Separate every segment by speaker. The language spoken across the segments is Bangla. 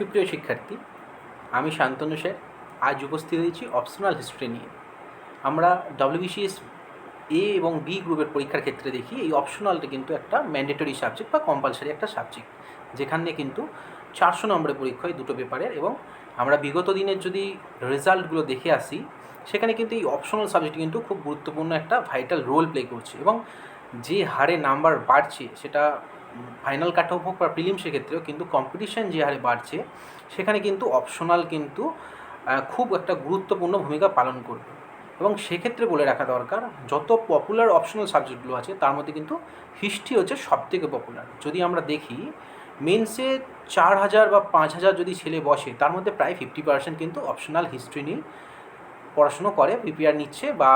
Speaker 1: সুপ্রিয় শিক্ষার্থী, আমি শান্তনু স্যার আজ উপস্থিত হয়েছি অপশনাল হিস্ট্রি নিয়ে। আমরা ডব্লিউবিসিএস এ এবং বি গ্রুপের পরীক্ষার ক্ষেত্রে দেখি এই অপশনালটা কিন্তু একটা ম্যান্ডেটরি সাবজেক্ট বা কম্পালসারি একটা সাবজেক্ট, যেখানে কিন্তু 400 নম্বরের পরীক্ষা হয় দুটো পেপারের। এবং আমরা বিগত দিনের যদি রেজাল্টগুলো দেখে আসি, সেখানে কিন্তু এই অপশনাল সাবজেক্ট কিন্তু খুব গুরুত্বপূর্ণ একটা ভাইটাল রোল প্লে করছে। এবং যে হারে নাম্বার বাড়ছে, সেটা ফাইনাল কাট অফ হোক বা প্রিলিমসের ক্ষেত্রেও কিন্তু কম্পিটিশান যে হারে বাড়ছে, সেখানে কিন্তু অপশনাল কিন্তু খুব একটা গুরুত্বপূর্ণ ভূমিকা পালন করবে। এবং সেক্ষেত্রে বলে রাখা দরকার, যত পপুলার অপশনাল সাবজেক্টগুলো আছে তার মধ্যে কিন্তু হিস্ট্রি হচ্ছে সবথেকে পপুলার। যদি আমরা দেখি মেন্সে 4000 বা 5000 যদি ছেলে বসে, তার মধ্যে প্রায় 50% কিন্তু অপশনাল হিস্ট্রি নিয়ে পড়াশুনো করে, প্রিপেয়ার নিচ্ছে বা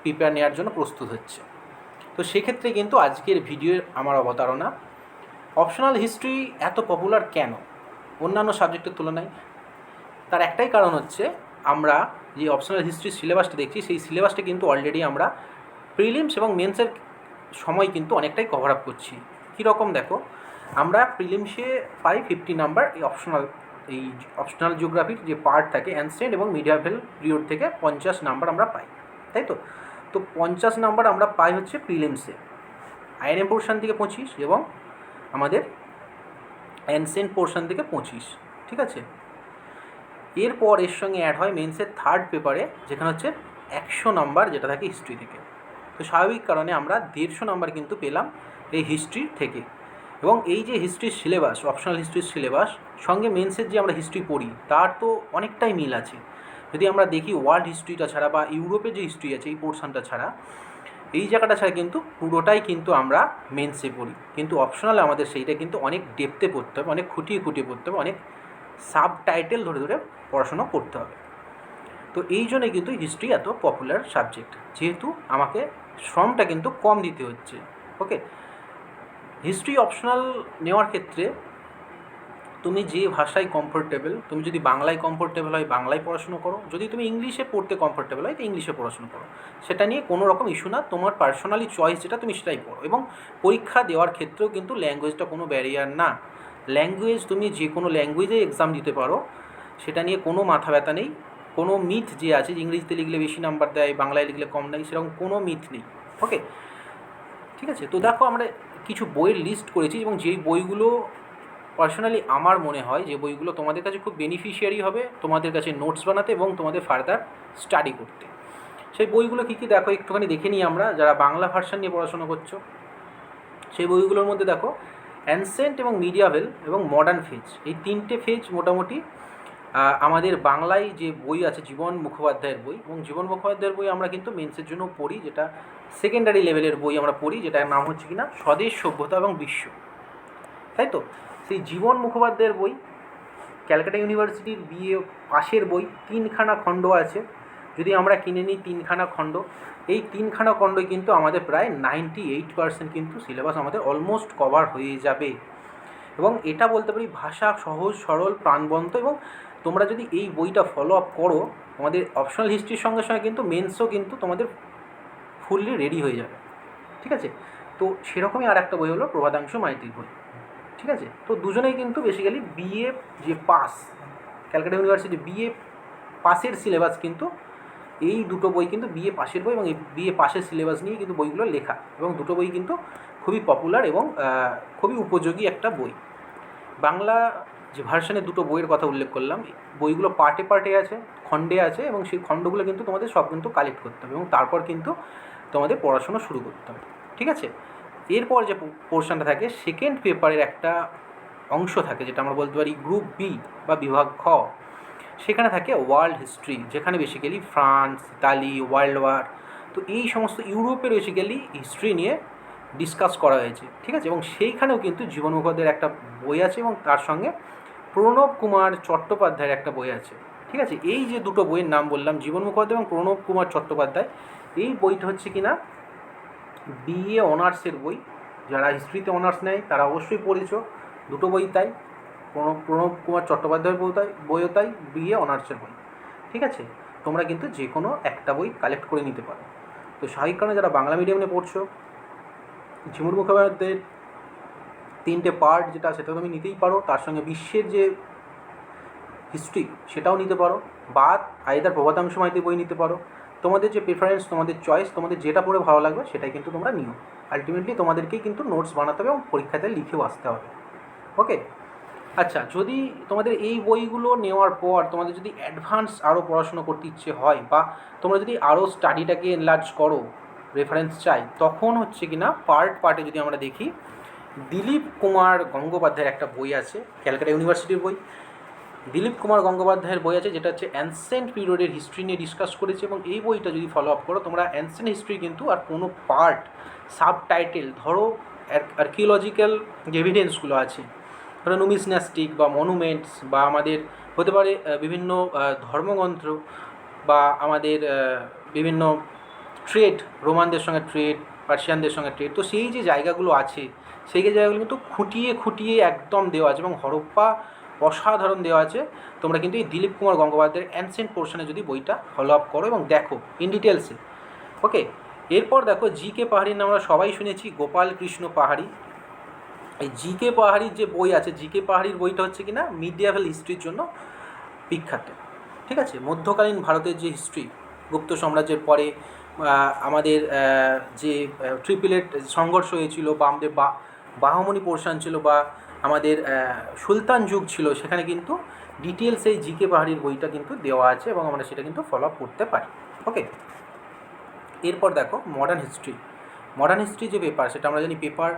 Speaker 1: প্রিপেয়ার নেওয়ার জন্য প্রস্তুত হচ্ছে। তো সেক্ষেত্রে কিন্তু আজকের ভিডিওর আমার অবতারণা, অপশনাল হিস্ট্রি এত পপুলার কেন অন্যান্য সাবজেক্টের তুলনায়। তার একটাই কারণ হচ্ছে, আমরা যে অপশনাল হিস্ট্রির সিলেবাসটা দেখছি, সেই সিলেবাসটা কিন্তু অলরেডি আমরা প্রিলিমস এবং মেন্সের সময় কিন্তু অনেকটাই কভার আপ করছি। কীরকম দেখো, আমরা প্রিলিমসে পাই 50 নাম্বার এই অপশনাল জিওগ্রাফির যে পার্ট থাকে অ্যানসিয়েন্ট এবং মিডিয়াভেল পিরিয়ড থেকে 50 নাম্বার আমরা পাই, তাই তো। তো 50 নাম্বার আমরা পাই হচ্ছে প্রিলিমসে, আইএনএম পোর্শন থেকে 25 এবং আমাদের অ্যানসিয়েন্ট পোর্শন থেকে 25, ঠিক আছে। এরপর এর সঙ্গে অ্যাড হয় মেন্সের থার্ড পেপারে, যেখানে হচ্ছে 100 নাম্বার যেটা থাকে হিস্ট্রি থেকে। তো স্বাভাবিক কারণে আমরা 150 নাম্বার কিন্তু পেলাম এই হিস্ট্রি থেকে। এবং এই যে হিস্ট্রির সিলেবাস, অপশনাল হিস্ট্রির সিলেবাস সঙ্গে মেন্সের যে আমরা হিস্ট্রি পড়ি, তার তো অনেকটাই মিল আছে। যদি আমরা দেখি ওয়ার্ল্ড হিস্ট্রিটা ছাড়া বা ইউরোপের যে হিস্ট্রি আছে এই পোর্শনটা ছাড়া, এই জায়গাটা ছাড়া কিন্তু পুরোটাই কিন্তু আমরা মেন্সে পড়ি। কিন্তু অপশনালে আমাদের সেইটা কিন্তু অনেক ডেপথে পড়তে হবে, অনেক খুঁটিয়ে খুঁটিয়ে পড়তে হবে, অনেক সাব টাইটেল ধরে ধরে পড়াশোনা করতে হবে। তো এই জন্যে কিন্তু হিস্ট্রি এত পপুলার সাবজেক্ট, যেহেতু আমাকে শ্রমটা কিন্তু কম দিতে হচ্ছে। ওকে, হিস্ট্রি অপশনাল নেওয়ার ক্ষেত্রে তুমি যে ভাষায় কমফোর্টেবল, তুমি যদি বাংলায় কমফোর্টেবল হয় বাংলায় পড়াশুনো করো, যদি তুমি ইংলিশে পড়তে কমফোর্টেবল হয় তো ইংলিশে পড়াশুনো করো, সেটা নিয়ে কোনো রকম ইস্যু না। তোমার পার্সোনালি চয়েস যেটা, তুমি সেটাই পড়ো। এবং পরীক্ষা দেওয়ার ক্ষেত্রেও কিন্তু ল্যাঙ্গুয়েজটা কোনো ব্যারিয়ার না। ল্যাঙ্গুয়েজ, তুমি যে কোনো ল্যাঙ্গুয়েজে এক্সাম দিতে পারো, সেটা নিয়ে কোনো মাথা ব্যথা নেই। কোনো মিথ যে আছে যে ইংরেজিতে লিখলে বেশি নাম্বার দেয়, বাংলায় লিখলে কম দেয়, সেরকম কোনো মিথ নেই। ওকে, ঠিক আছে। তো দেখো, আমরা কিছু বইয়ের লিস্ট করেছি এবং যেই বইগুলো পার্সোনালি আমার মনে হয় যে বইগুলো তোমাদের কাছে খুব বেনিফিশিয়ারি হবে তোমাদের কাছে নোটস বানাতে এবং তোমাদের ফার্দার স্টাডি করতে। সেই বইগুলো কী কী দেখো একটুখানি দেখে নিই আমরা, যারা বাংলা ভার্সান নিয়ে পড়াশোনা করছো। সেই বইগুলোর মধ্যে দেখো অ্যানসেন্ট এবং মিডিয়াভেল এবং মডার্ন ফেজ, এই তিনটে ফেজ মোটামুটি আমাদের বাংলায় যে বই আছে জীবন মুখোপাধ্যায়ের বই, এবং জীবন মুখোপাধ্যায়ের বই আমরা কিন্তু মেন্সের জন্য পড়ি, যেটা সেকেন্ডারি লেভেলের বই আমরা পড়ি, যেটার নাম হচ্ছে কিনা স্বদেশ সভ্যতা এবং বিশ্ব, তাই তো। সেই জীবন মুখোপাধ্যায়ের বই ক্যালকাটা ইউনিভার্সিটির বিএ পাশের বই, 3খানা খণ্ড আছে। যদি আমরা কিনে নিই 3খানা খণ্ড, এই 3খানা খণ্ডই কিন্তু আমাদের প্রায় 98% কিন্তু সিলেবাস আমাদের অলমোস্ট কভার হয়ে যাবে। এবং এটা বলতে পারি ভাষা সহজ সরল প্রাণবন্ত, এবং তোমরা যদি এই বইটা ফলো আপ করো, তোমাদের অপশনাল হিস্ট্রির সঙ্গে সঙ্গে কিন্তু মেন্সও কিন্তু তোমাদের ফুললি রেডি হয়ে যাবে, ঠিক আছে। তো সেরকমই আর একটা বই হলো প্রভাদাংশু মাইতির বই, ঠিক আছে। তো দুজনেই কিন্তু বেসিক্যালি বিএ যে পাস, ক্যালকাটা ইউনিভার্সিটি বিএ পাসের সিলেবাস কিন্তু এই দুটো বই কিন্তু বিএ পাসের বই, এবং এই বিএ পাসের সিলেবাস নিয়ে কিন্তু বইগুলো লেখা, এবং দুটো বই কিন্তু খুবই পপুলার এবং খুবই উপযোগী একটা বই। বাংলা যে ভার্সানে দুটো বইয়ের কথা উল্লেখ করলাম, বইগুলো পার্টে পার্টে আছে, খণ্ডে আছে, এবং সেই খণ্ডগুলো কিন্তু তোমাদের সব কিন্তু কালেক্ট করতে হবে এবং তারপর কিন্তু তোমাদের পড়াশোনা শুরু করতে হবে, ঠিক আছে। এরপর যে পোর্শনটা থাকে সেকেন্ড পেপারের একটা অংশ থাকে, যেটা আমরা বলতে পারি গ্রুপ বি বা বিভাগ খ। সেখানে থাকে ওয়ার্ল্ড হিস্ট্রি, যেখানে basically France, Italy, world war, তো এই সমস্ত ইউরোপের বেসিক্যালি হিস্ট্রি নিয়ে ডিসকাস করা হয়েছে, ঠিক আছে। এবং সেইখানেও কিন্তু জীবন মুখোপাধ্যায়ের একটা বই আছে এবং তার সঙ্গে প্রণব কুমার চট্টোপাধ্যায়ের একটা বই আছে, ঠিক আছে। এই যে দুটো বইয়ের নাম বললাম, জীবন মুখোপাধ্যায় এবং প্রণব কুমার চট্টোপাধ্যায়, এই বইটা হচ্ছে কিনা বিএ অনার্সের বই। যারা হিস্ট্রিতে অনার্স নেয় তারা অবশ্যই পড়েছ, দুটো বই তাই, প্রণব কুমার চট্টোপাধ্যায়ের বইও তাই, বিএ অনার্সের বই, ঠিক আছে। তোমরা কিন্তু যে কোনো একটা বই কালেক্ট করে নিতে পারো। তো স্বাভাবিক কারণে যারা বাংলা মিডিয়ামে পড়ছো, জীবন মুখোপাধ্যায়ের 3টে পার্ট যেটা সেটা তুমি নিতেই পারো, তার সঙ্গে বিশ্বের যে হিস্ট্রি সেটাও নিতে পারো, বা আইদার প্রভাতাংশ মাইতি বই নিতে পারো। তোমাদের যে প্রেফারেন্স, তোমাদের চয়েস, তোমাদের যেটা পড়ে ভালো লাগবে সেটাই কিন্তু তোমরা নিও। আলটিমেটলি তোমাদেরকেই কিন্তু নোটস বানাতে হবে এবং পরীক্ষাতে লিখেও আসতে হবে। ওকে। আচ্ছা, যদি তোমাদের এই বইগুলো নেওয়ার পর তোমাদের যদি অ্যাডভান্স আরও পড়াশুনো করতে ইচ্ছে হয়, বা তোমরা যদি আরও স্টাডিটাকে এনলার্জ করো, রেফারেন্স চাই, তখন হচ্ছে কি না পার্টে যদি আমরা দেখি, দিলীপ কুমার গঙ্গোপাধ্যায়ের একটা বই আছে, ক্যালকাটা ইউনিভার্সিটির বই। দিলীপ কুমার গঙ্গোপাধ্যায়ের বই আছে যেটা হচ্ছে অ্যানসেন্ট পিরিয়ডের হিস্ট্রি নিয়ে ডিসকাস করেছে, এবং এই বইটা যদি ফলো আপ করো তোমরা অ্যানসেন্ট হিস্ট্রি কিন্তু আর কোনো পার্ট, সাবটাইটেল, ধরো আর্কিওলজিক্যাল যে এভিডেন্সগুলো আছে, ধরো নুমিসনাস্টিক বা মনুমেন্টস, বা আমাদের হতে পারে বিভিন্ন ধর্মগ্রন্থ, বা আমাদের বিভিন্ন ট্রেড, রোমানদের সঙ্গে ট্রেড, পার্সিয়ানদের সঙ্গে ট্রেড, তো সেই যে জায়গাগুলো আছে সেই জায়গাগুলো কিন্তু খুঁটিয়ে খুঁটিয়ে একদম দেওয়া আছে, এবং হরপ্পা অসাধারণ দেওয়া আছে। তোমরা কিন্তু এই দিলীপ কুমার গঙ্গোপাধ্যায়ের অ্যানসেন্ট পোর্শনে যদি বইটা ফলো আপ করো এবং দেখো ইন ডিটেলসে। ওকে। এরপর দেখো জি.কে. পাহাড়ির নাম আমরা সবাই শুনেছি, গোপাল কৃষ্ণ পাহাড়ি। এই জি.কে. পাহাড়ির যে বই আছে, জি.কে. পাহাড়ির বইটা হচ্ছে কি না মিডিয়াভেল হিস্ট্রির জন্য বিখ্যাত। ঠিক আছে, মধ্যকালীন ভারতের যে হিস্ট্রি, গুপ্ত সাম্রাজ্যের পরে আমাদের যে ট্রিপলেট সংঘর্ষ হয়েছিল, বা আমাদের বাহমনি পোর্শন ছিল, বা আমাদের সুলতান যুগ ছিল, সেখানে কিন্তু ডিটেলস এই জি.কে. পাহাড়ির বইটা কিন্তু দেওয়া আছে, এবং আমরা সেটা কিন্তু ফলো আপ করতে পারি। ওকে। এরপর দেখো মডার্ন হিস্ট্রি। মডার্ন হিস্ট্রি যে পেপার, সেটা আমরা জানি পেপার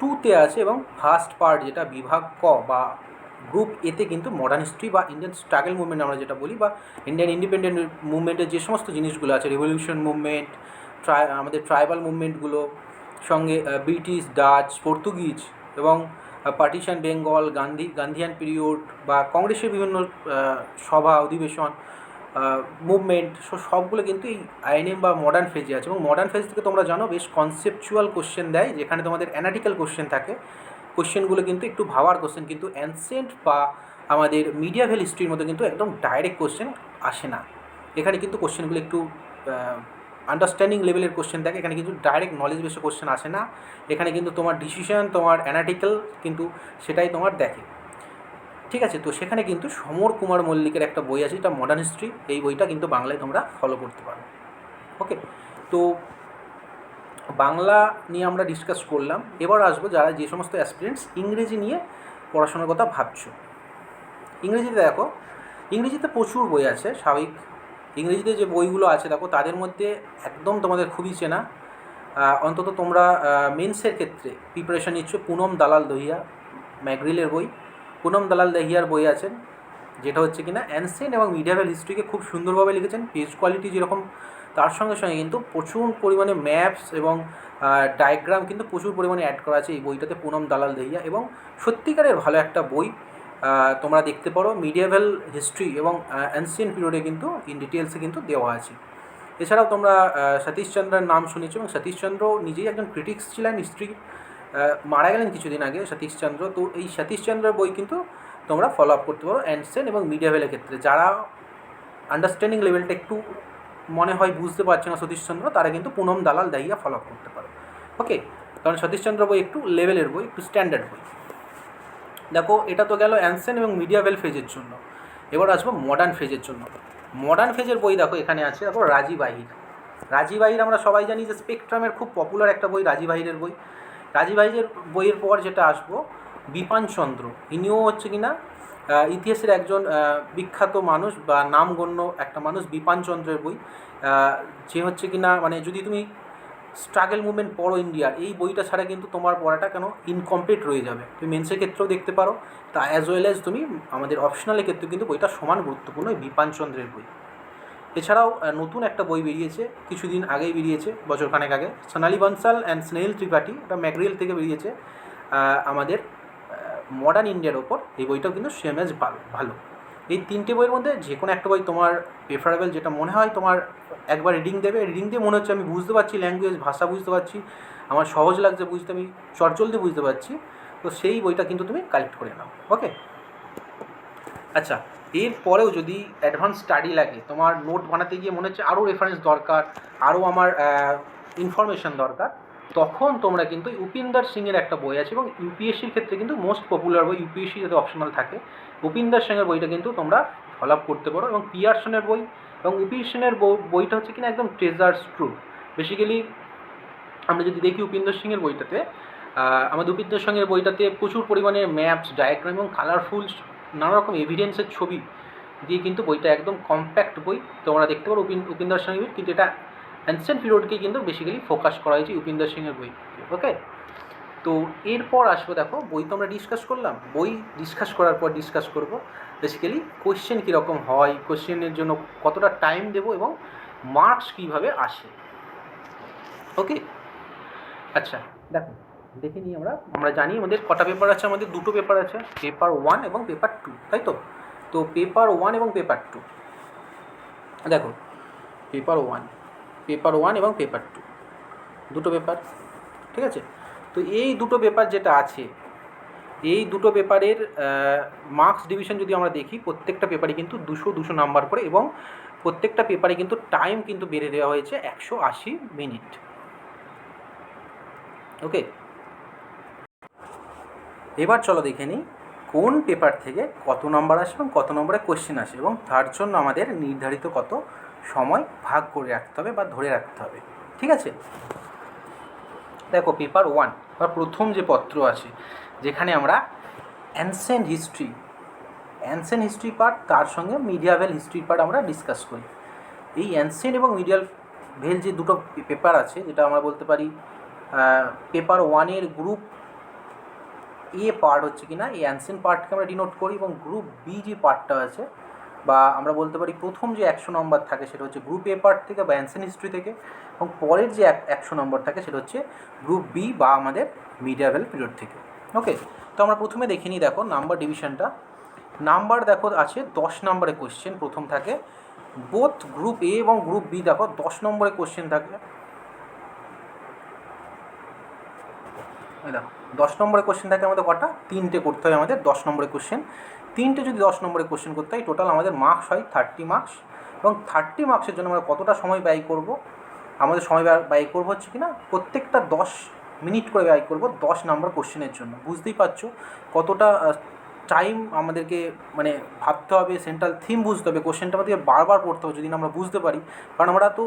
Speaker 1: 2-তে আছে, এবং ফার্স্ট পার্ট যেটা বিভাগ ক বা গ্রুপ এতে কিন্তু মডার্ন হিস্ট্রি বা ইন্ডিয়ান স্ট্রাগল মুভমেন্ট আমরা যেটা বলি, বা ইন্ডিয়ান ইন্ডিপেন্ডেন্ট মুভমেন্টের যে সমস্ত জিনিসগুলো আছে, রেভলিউশন মুভমেন্ট, আমাদের ট্রাইবাল মুভমেন্টগুলো, সঙ্গে ব্রিটিশ, ডাচ, পর্তুগিজ, এবং পার্টিশন বেঙ্গল, গান্ধিয়ান পিরিয়ড, বা কংগ্রেসের বিভিন্ন সভা অধিবেশন, মুভমেন্ট, সবগুলো কিন্তু এই আইএনএম বা মডার্ন ফেজে আছে। এবং মডার্ন ফেজ থেকে তোমরা জানো বেশ কনসেপচুয়াল কোশ্চেন দেয়, যেখানে তোমাদের অ্যানালিটিক্যাল কোশ্চেন থাকে। কোশ্চেনগুলো কিন্তু একটু ভাবার কোশ্চেন, কিন্তু অ্যানসেন্ট বা আমাদের মিডিয়াভেল হিস্ট্রির মধ্যে কিন্তু একদম ডাইরেক্ট কোশ্চেন আসে না। এখানে কিন্তু কোশ্চেনগুলো একটু আন্ডারস্ট্যান্ডিং লেভেলের কোশ্চেন থাকে, এখানে কিন্তু ডাইরেক্ট নলেজ বেসে কোশ্চেন আসে না। এখানে কিন্তু তোমার ডিসিশন, তোমার অ্যানালিটিক্যাল কিন্তু সেটাই তোমার দেখে। ঠিক আছে, তো সেখানে কিন্তু সমর কুমার মল্লিকের একটা বই আছে, এটা মডার্ন হিস্ট্রি, এই বইটা কিন্তু বাংলায় তোমরা ফলো করতে পারো। ওকে। তো বাংলা নিয়ে আমরা ডিসকাস করলাম। এবার আসবো যারা যে সমস্ত অ্যাসপিরেন্টস ইংরেজি নিয়ে পড়াশোনার কথা ভাবছো। ইংরেজিতে দেখো, ইংরেজিতে প্রচুর বই আছে স্বাভাবিক। ইংরেজিতে যে বইগুলো আছে দেখো, তাদের মধ্যে একদম তোমাদের খুবই চেনা, অন্তত তোমরা মেন্সের ক্ষেত্রে প্রিপারেশান নিচ্ছ, পুনম দালাল দহিয়া, ম্যাকগ্রিলের বই। পুনম দালাল দহিয়ার বই আছেন, যেটা হচ্ছে কিনা অ্যানসেন্ট এবং মিডিয়াভেল হিস্ট্রিকে খুব সুন্দরভাবে লিখেছেন। পেজ কোয়ালিটি যেরকম, তার সঙ্গে সঙ্গে কিন্তু প্রচুর পরিমাণে ম্যাপস এবং ডায়াগ্রাম কিন্তু প্রচুর পরিমাণে অ্যাড করা আছে এই বইটাতে, পুনম দালাল দহিয়া, এবং সত্যিকারের ভালো একটা বই। তোমরা দেখতে পারো, মিডিয়াভেল হিস্ট্রি এবং অ্যানসিয়েন্ট পিরিয়ডে কিন্তু ইন ডিটেলসে কিন্তু দেওয়া আছে। এছাড়াও তোমরা সতীশচন্দ্রের নাম শুনেছো, এবং সতীশচন্দ্র নিজেই একজন ক্রিটিক্স ছিলেন হিস্ট্রি, মারা গেলেন কিছুদিন আগে সতীশচন্দ্র। তো এই সতীশচন্দ্রের বই কিন্তু তোমরা ফলো আপ করতে পারো অ্যানসেন্ট এবং মিডিয়াভেলের ক্ষেত্রে। যারা আন্ডারস্ট্যান্ডিং লেভেলটা একটু মনে হয় বুঝতে পারছে না সতীশচন্দ্র, তারা কিন্তু পুনম দালাল দাহিয়া ফলো আপ করতে পারো। ওকে, কারণ সতীশচন্দ্র বই একটু লেভেলের বই, একটু স্ট্যান্ডার্ড বই। দেখো, এটা তো গেল অ্যানসেন্ট এবং মিডিয়াভেল ফেজের জন্য। এবার আসবো মডার্ন ফেজের জন্য। মডার্ন ফেজের বই দেখো এখানে আছে। দেখো রাজীব আহির। রাজীব আহির আমরা সবাই জানি যে স্পেকট্রামের খুব পপুলার একটা বই, রাজীব আহিরের বই। রাজীব আহিরের বইয়ের পর যেটা আসবো, বিপানচন্দ্র। ইনিও হচ্ছে কিনা ইতিহাসের একজন বিখ্যাত মানুষ বা নামগণ্য একটা মানুষ। বিপানচন্দ্রের বই, যে হচ্ছে কিনা মানে যদি তুমি স্ট্রাগল মুভমেন্ট পড়ো ইন্ডিয়ার, এই বইটা ছাড়া কিন্তু তোমার পড়াটা কেন ইনকমপ্লিট রয়ে যাবে। তুমি মেন্সের ক্ষেত্রেও দেখতে পারো, তা অ্যাজ ওয়েল অ্যাজ তুমি আমাদের অপশনালের ক্ষেত্রেও কিন্তু বইটা সমান গুরুত্বপূর্ণ, এই বিপানচন্দ্রের বই। এছাড়াও নতুন একটা বই বেরিয়েছে, কিছুদিন আগেই বেরিয়েছে, বছরখানেক আগে, সোনালী বনসাল অ্যান্ড স্নেহিল ত্রিপাঠী, এটা ম্যাকগ্রিল থেকে বেরিয়েছে, আমাদের মডার্ন ইন্ডিয়ার ওপর। এই বইটাও কিন্তু সেম এজ ভালো। এই তিনটে বইয়ের মধ্যে যে কোনো একটা বই তোমার প্রেফারেবল, যেটা মনে হয় তোমার একবার রিডিং দিয়ে মনে হচ্ছে আমি বুঝতে পারছি, ল্যাঙ্গুয়েজ ভাষা বুঝতে পারছি, আমার সহজ লাগছে বুঝতে, আমি চটজলদি বুঝতে পারছি, তো সেই বইটা কিন্তু তুমি কালেক্ট করে নাও। ওকে। আচ্ছা, এরপরেও যদি অ্যাডভান্স স্টাডি লাগে, তোমার নোট বানাতে গিয়ে মনে হচ্ছে আরও রেফারেন্স দরকার, আরও আমার ইনফরমেশান দরকার, তখন তোমরা কিন্তু উপিন্দর সিংয়ের একটা বই আছে, এবং ইউপিএসসির ক্ষেত্রে কিন্তু মোস্ট পপুলার বই, ইউপিএসসি যাতে অপশনাল থাকে, উপিন্দর সিংয়ের বইটা কিন্তু তোমরা ফলো আপ করতে পারো। এবং পিয়ারসনের বই এবং উপিয়ারসনের বইটা হচ্ছে কিনা একদম ট্রেজার্স ট্রু। বেসিক্যালি আমরা যদি দেখি উপেন্দ্র সিংয়ের বইটাতে, আমাদের উপেন্দ্র সিংয়ের বইটাতে প্রচুর পরিমাণে ম্যাপস, ডায়াগ্রাম এবং কালারফুল নানা রকম এভিডেন্সের ছবি দিয়ে কিন্তু বইটা একদম কম্প্যাক্ট বই তোমরা দেখতে পারো উপেন্দ্র সিংয়ের। কিন্তু এটা অ্যানসেন্ট পিরিয়ডকে কিন্তু বেসিক্যালি ফোকাস করা হয়েছে উপেন্দ্র সিংয়ের বই। ওকে, তো এরপর আসবো, দেখো বই তো আমরা ডিসকাস করলাম, বই ডিসকাস করার পর ডিসকাস করবো বেসিক্যালি কোয়েশ্চেন কীরকম হয়, কোয়েশ্চেনের জন্য কতটা টাইম দেবো এবং মার্কস কীভাবে আসে। ওকে, আচ্ছা দেখো দেখে নিই আমরা জানি আমাদের কটা পেপার আছে, আমাদের দুটো পেপার আছে, পেপার 1 এবং পেপার 2, তাই তো? তো পেপার 1 এবং পেপার 2, দেখো পেপার 1 এবং পেপার 2 দুটো পেপার, ঠিক আছে? তো এই দুটো পেপার যেটা আছে, এই দুটো পেপারের মার্কস ডিভিশন যদি আমরা দেখি, প্রত্যেকটা পেপারে কিন্তু 200 নাম্বার করে, এবং প্রত্যেকটা পেপারে কিন্তু টাইম কিন্তু বেড়ে দেওয়া হয়েছে 180 মিনিট। ওকে, এবার চলো দেখে নিই কোন পেপার থেকে কত নম্বর আসে এবং কত নম্বরে কোশ্চেন আসে, এবং তার জন্য আমাদের নির্ধারিত কত সময় ভাগ করে রাখতে হবে বা ধরে রাখতে হবে, ঠিক আছে? দেখো পেপার 1 বা প্রথম যে পত্র আছে, যেখানে আমরা অ্যানসেন্ট হিস্ট্রি পার্ট, তার সঙ্গে মিডিয়াভেল হিস্ট্রি পার্ট আমরা ডিসকাস করি। এই অ্যানসেন্ট এবং মিডিয়াভেল যে দুটো পেপার আছে, যেটা আমরা বলতে পারি পেপার 1-এর গ্রুপ এ পার্ট হচ্ছে কিনা এই অ্যানসেন্ট পার্টকে আমরা ডিনোট করি, এবং গ্রুপ বি যে পার্টটা আছে, বা আমরা বলতে পারি প্রথম যে 100 নম্বর থাকে সেটা হচ্ছে গ্রুপ এ পার্ট থেকে বা অ্যানসেন্ট হিস্ট্রি থেকে, এবং পরের যে 100 নম্বর থাকে সেটা হচ্ছে গ্রুপ বি বা আমাদের মিডিয়াভেল পিরিয়ড থেকে। ওকে, তো আমরা প্রথমে দেখে নিই, দেখো নাম্বার ডিভিশনটা। নাম্বার দেখো আছে 10 নম্বরে কোশ্চেন প্রথম থাকে, বোথ গ্রুপ এ এবং গ্রুপ বি দেখো 10 নম্বরে কোশ্চেন থাকে। দেখো 10 নম্বরে কোশ্চেন থাকে আমাদের কটা, 3টে করতে হয় আমাদের 10 নম্বরে কোশ্চেন। 3টে যদি 10 নম্বরে কোশ্চেন করতে হয়, টোটাল আমাদের মার্কস হয় 30 মার্কস। এবং 30 মার্কসের জন্য আমরা কতটা সময় ব্যয় করব, আমাদের সময় ব্যয় করবো হচ্ছে কি না প্রত্যেকটা 10 মিনিট করে ব্যয় করব 10 নম্বর কোশ্চেনের জন্য। বুঝতেই পারছো কতটা টাইম আমাদেরকে মানে ভাবতে হবে, সেন্ট্রাল থিম বুঝতে হবে, কোশ্চেনটা আমাদেরকে বারবার পড়তে হবে যদি আমরা বুঝতে পারি। কারণ আমরা তো